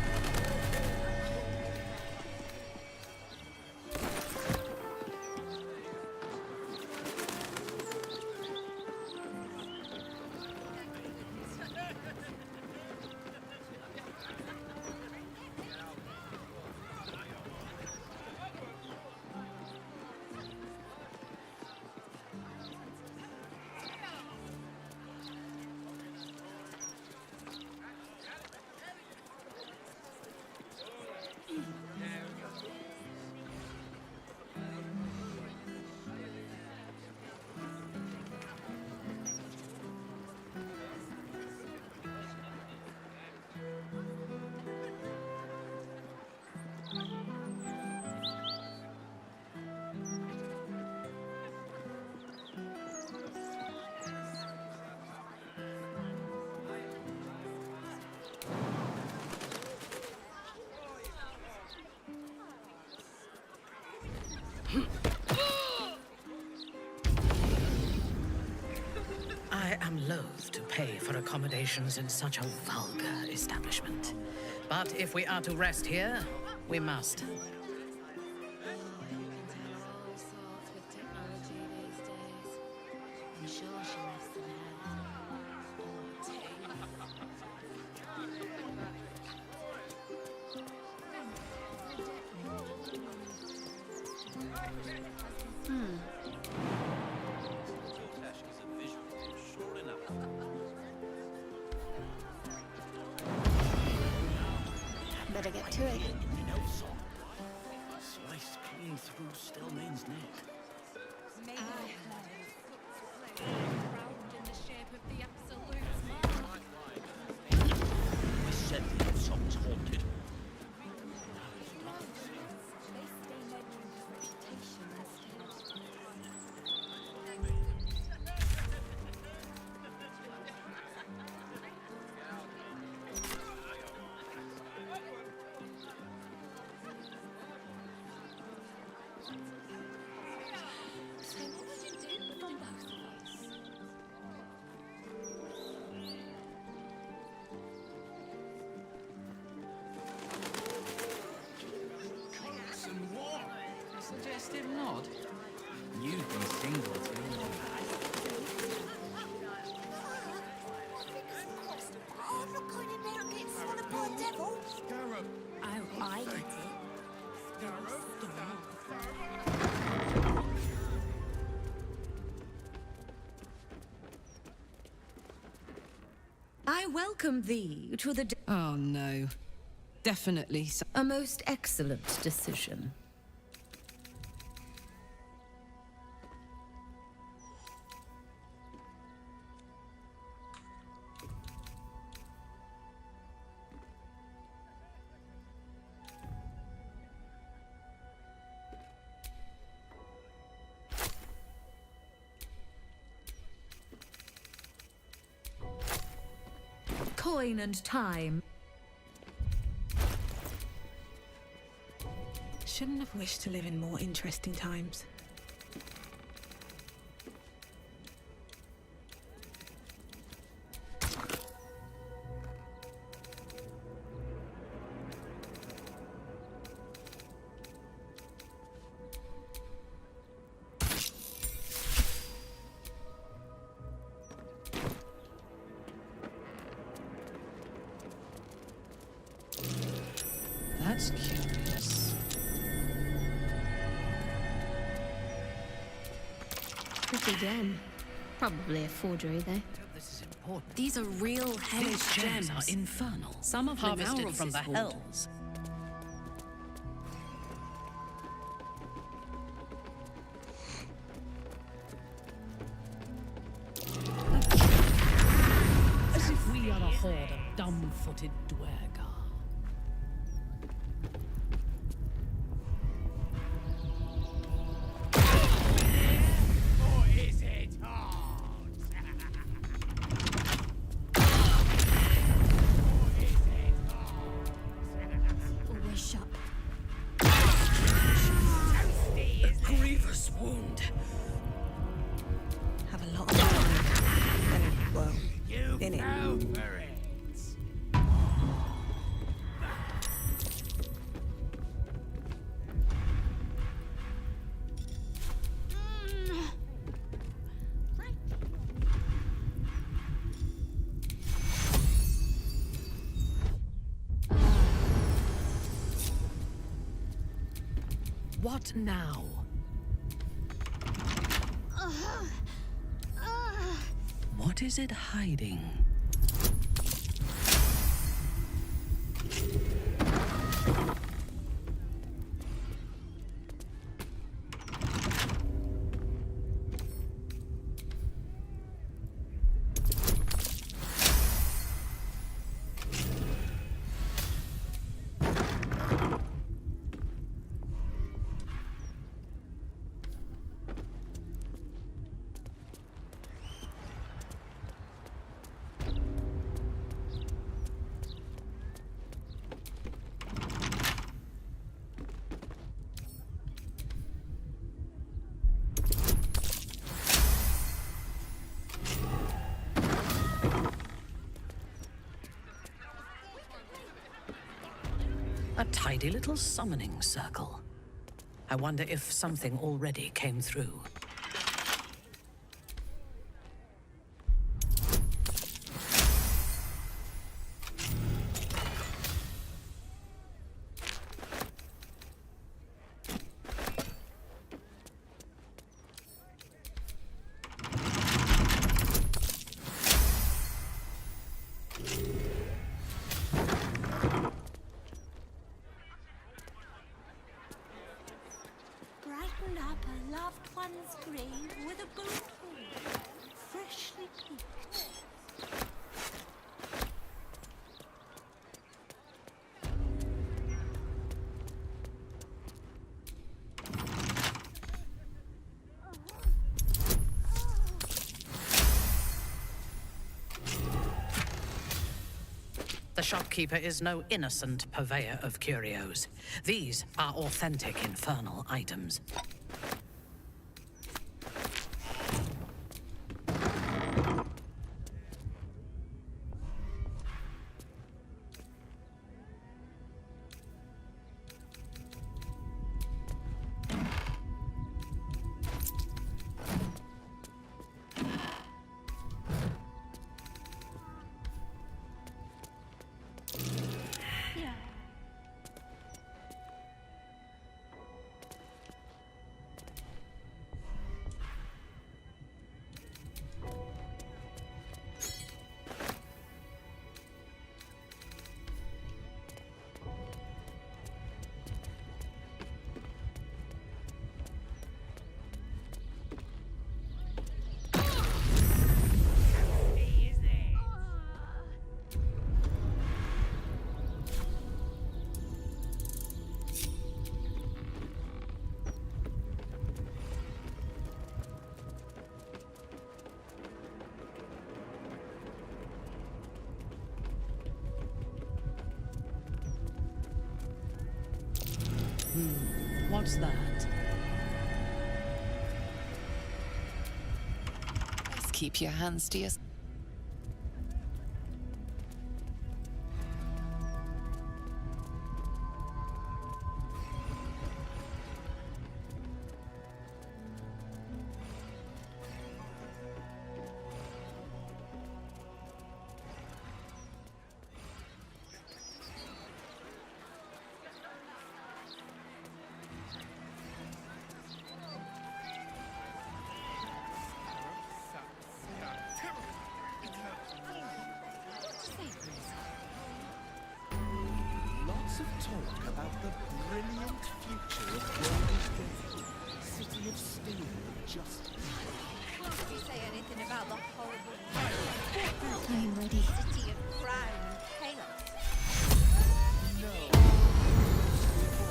I am loath to pay for accommodations in such a vulgar establishment. But if we are to rest here, we must. Better get to it. Sliced clean through Stillmane's neck. I said the outside was haunted. Suggestive nod. You've been single too long. Oh, I'm not going in there and getting swallowed by a devil. Oh, I get it. I welcome thee to the... Oh, no. Definitely. A most excellent decision. Coin and time. Shouldn't have wished to live in more interesting times. Pretty gem. Probably a forgery, though. This is important. These are real hellish These gems gems. are infernal. Some of them harvested ours from is the vault. hells. As if we are a horde of dumb-footed dwergar. Or is it hot? Always shut. A grievous wound. Have a lot of fun. Well, in it. Go for it. What now? What is it hiding? A tidy little summoning circle. I wonder if something already came through. Brighten up a loved one's grave with a gold horn, freshly picked. The shopkeeper is no innocent purveyor of curios. These are authentic infernal items. What's that? Just keep your hands to yourself.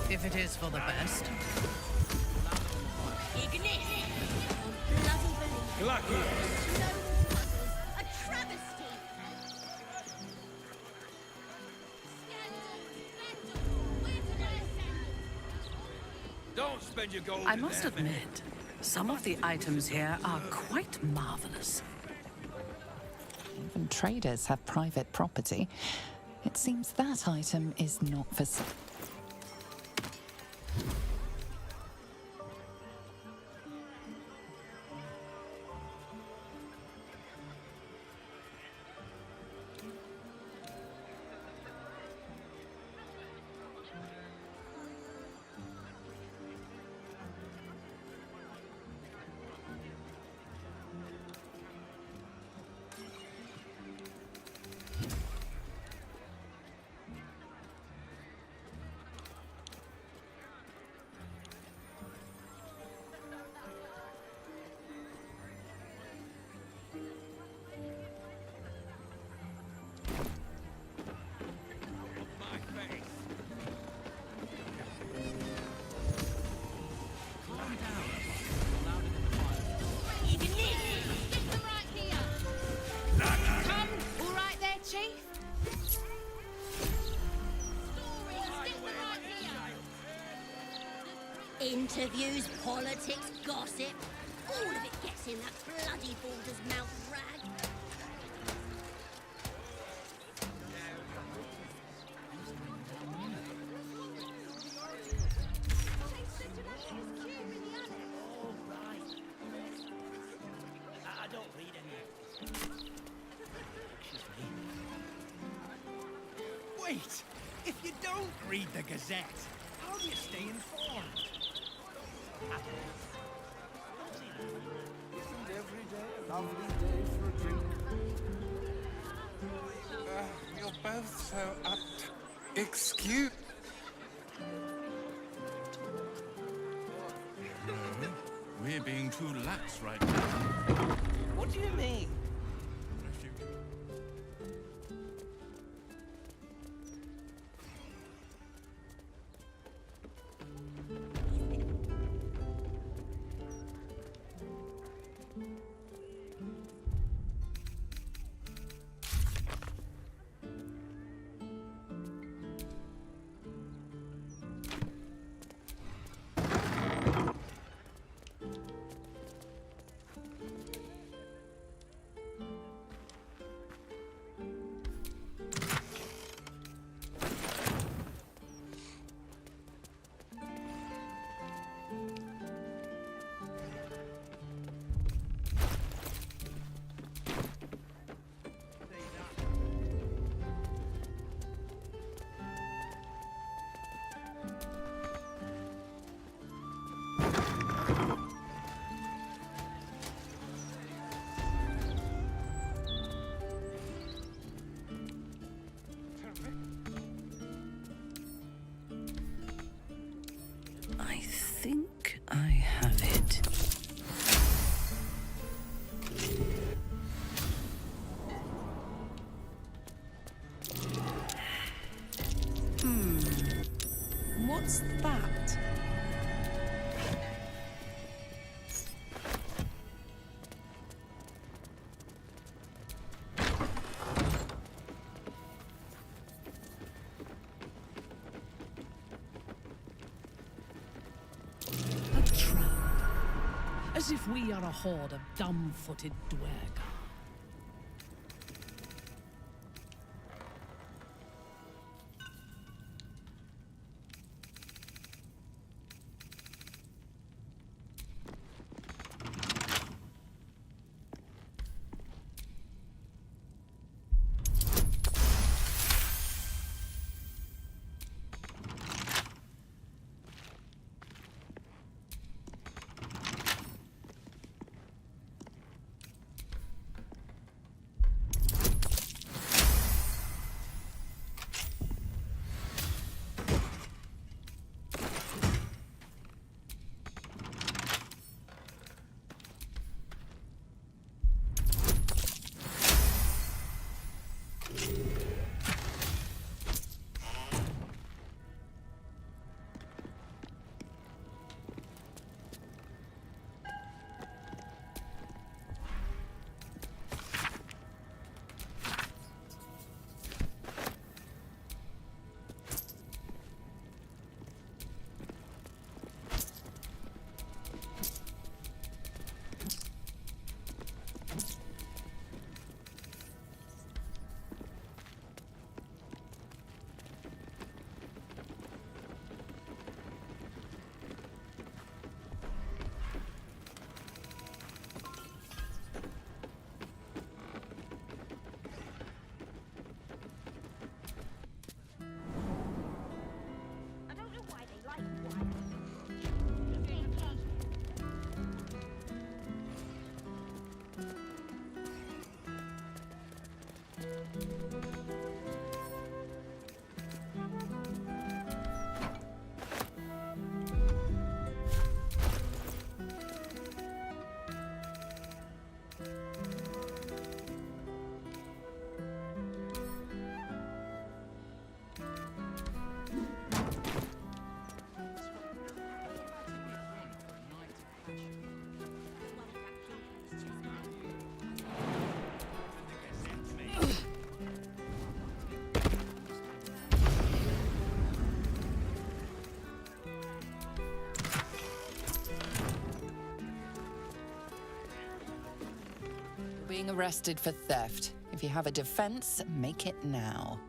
If it is for the best. A travesty! Don't spend your gold. I must admit, some of the items here are quite marvelous. Even traders have private property. It seems that item is not for sale. Interviews, politics, gossip, all of it gets in that bloody Balder's mouth rag. I don't read any. Excuse me. Wait! If you don't read the Gazette, how do you stay informed? Isn't every day a lovely day for a drink? You're both so apt. Excuse. No, we're being too lax right now. What do you mean? I think I have it. What's that? As if we are a horde of dumb-footed dwerg. being arrested for theft. If you have a defense, make it now.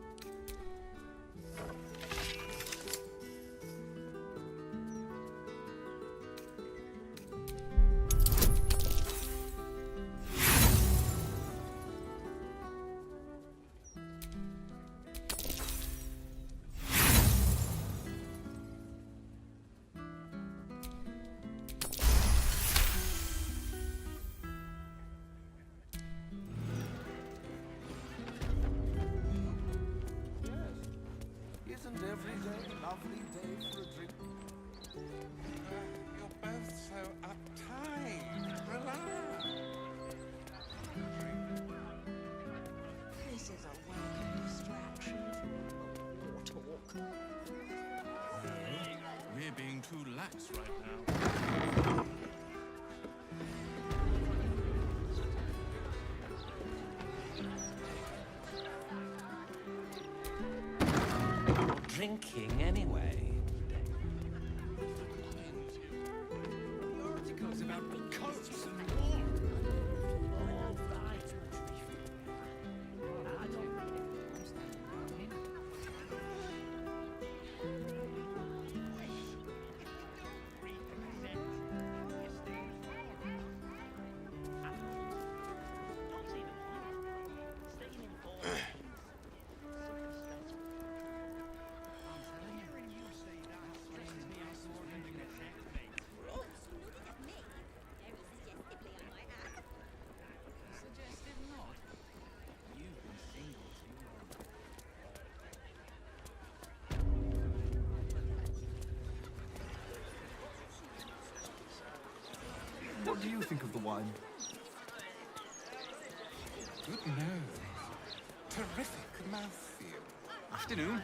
Isn't every day a lovely day for a drink? You're both so uptight. Relax. This is a welcome distraction for war talk. We're being too lax right now. Drinking anyway. Articles about coats and What do you think of the wine? Good nose. Terrific mouthfeel. Afternoon.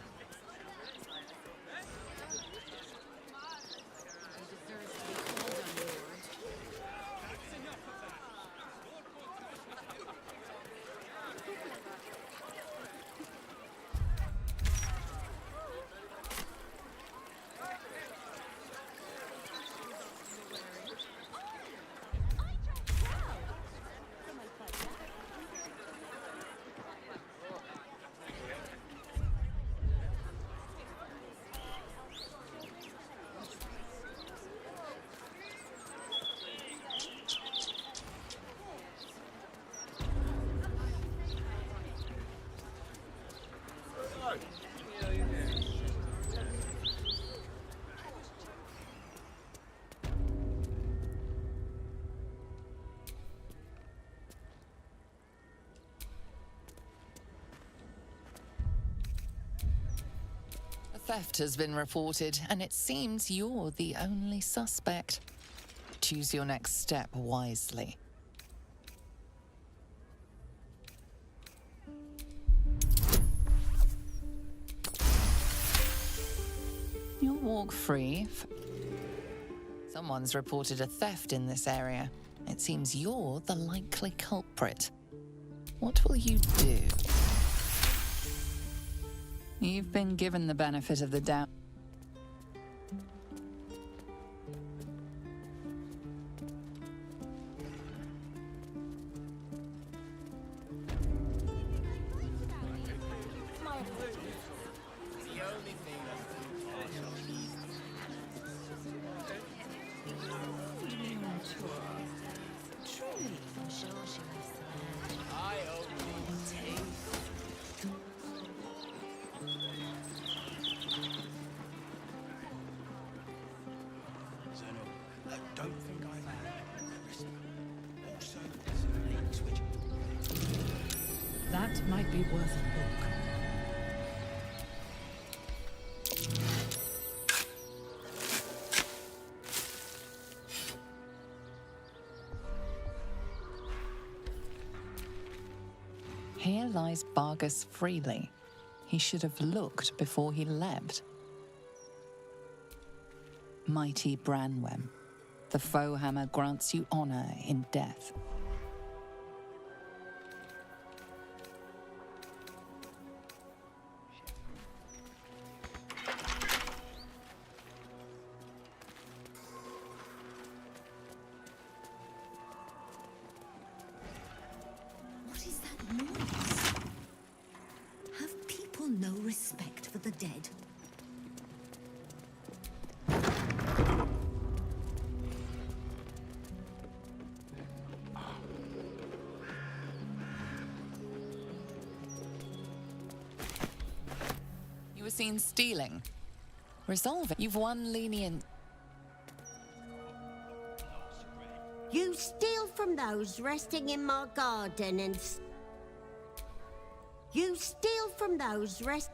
A theft has been reported, and it seems you're the only suspect. Choose your next step wisely. You'll walk free. Someone's reported a theft in this area. It seems you're the likely culprit. What will you do? You've been given the benefit of the doubt. That might be worth a look. Here lies Bargus freely. He should have looked before he leapt. Mighty Branwem, the foe hammer grants you honor in death. seen stealing. Resolve it. You've won lenient. You steal from those resting in my garden and... You steal from those rest...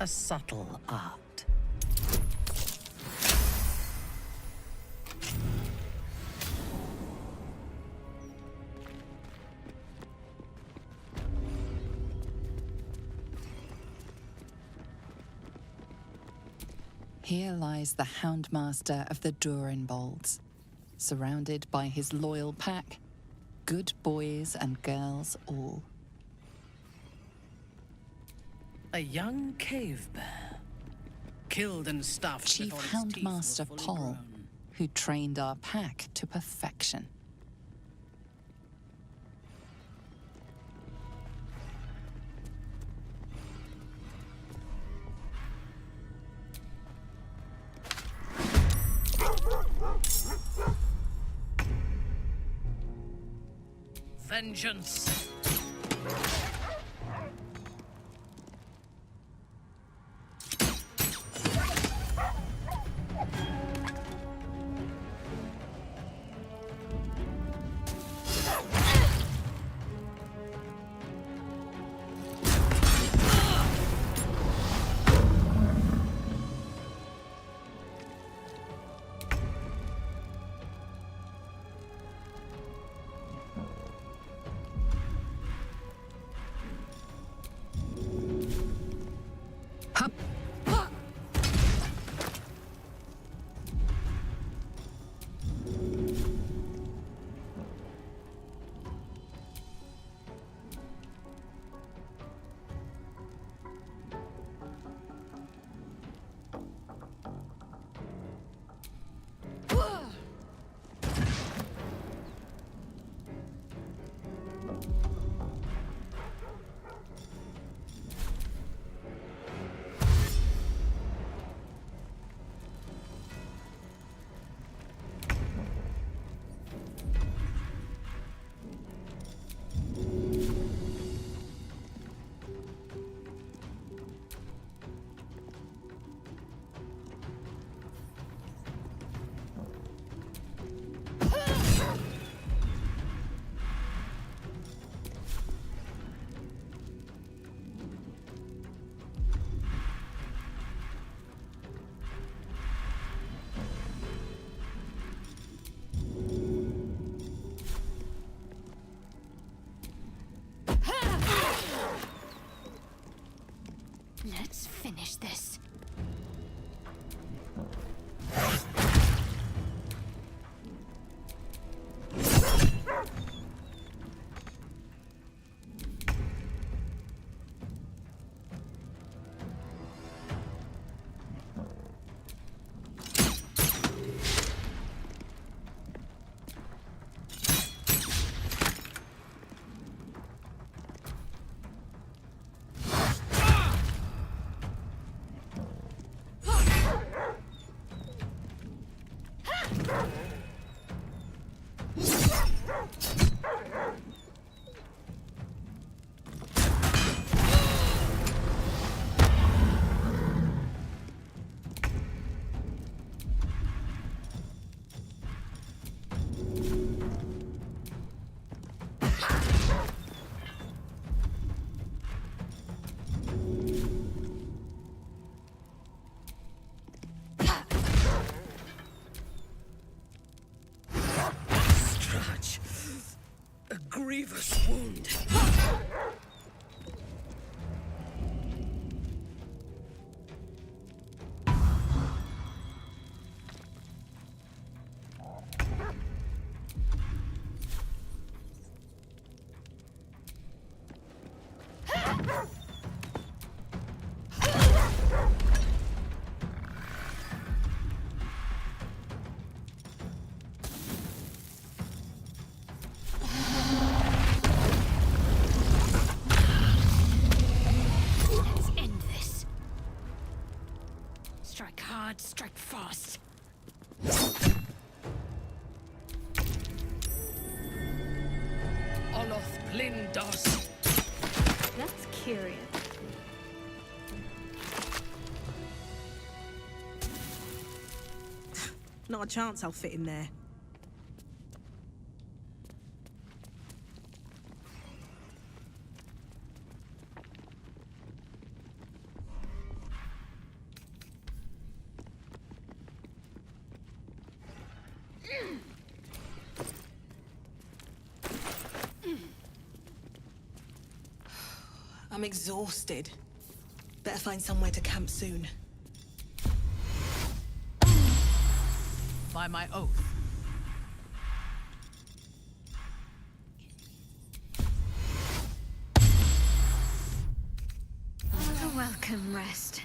A subtle art. Here lies the Houndmaster of the Durinbolds, surrounded by his loyal pack, good boys and girls all. A young cave bear, killed and stuffed. Chief before its teeth were Houndmaster fully Paul, grown. who trained our pack to perfection. Vengeance! First wound. Let's end this. Strike hard, strike fast. Oloth Blindos. That's curious. Not a chance I'll fit in there. I'm exhausted. Better find somewhere to camp soon. By my oath. A welcome rest.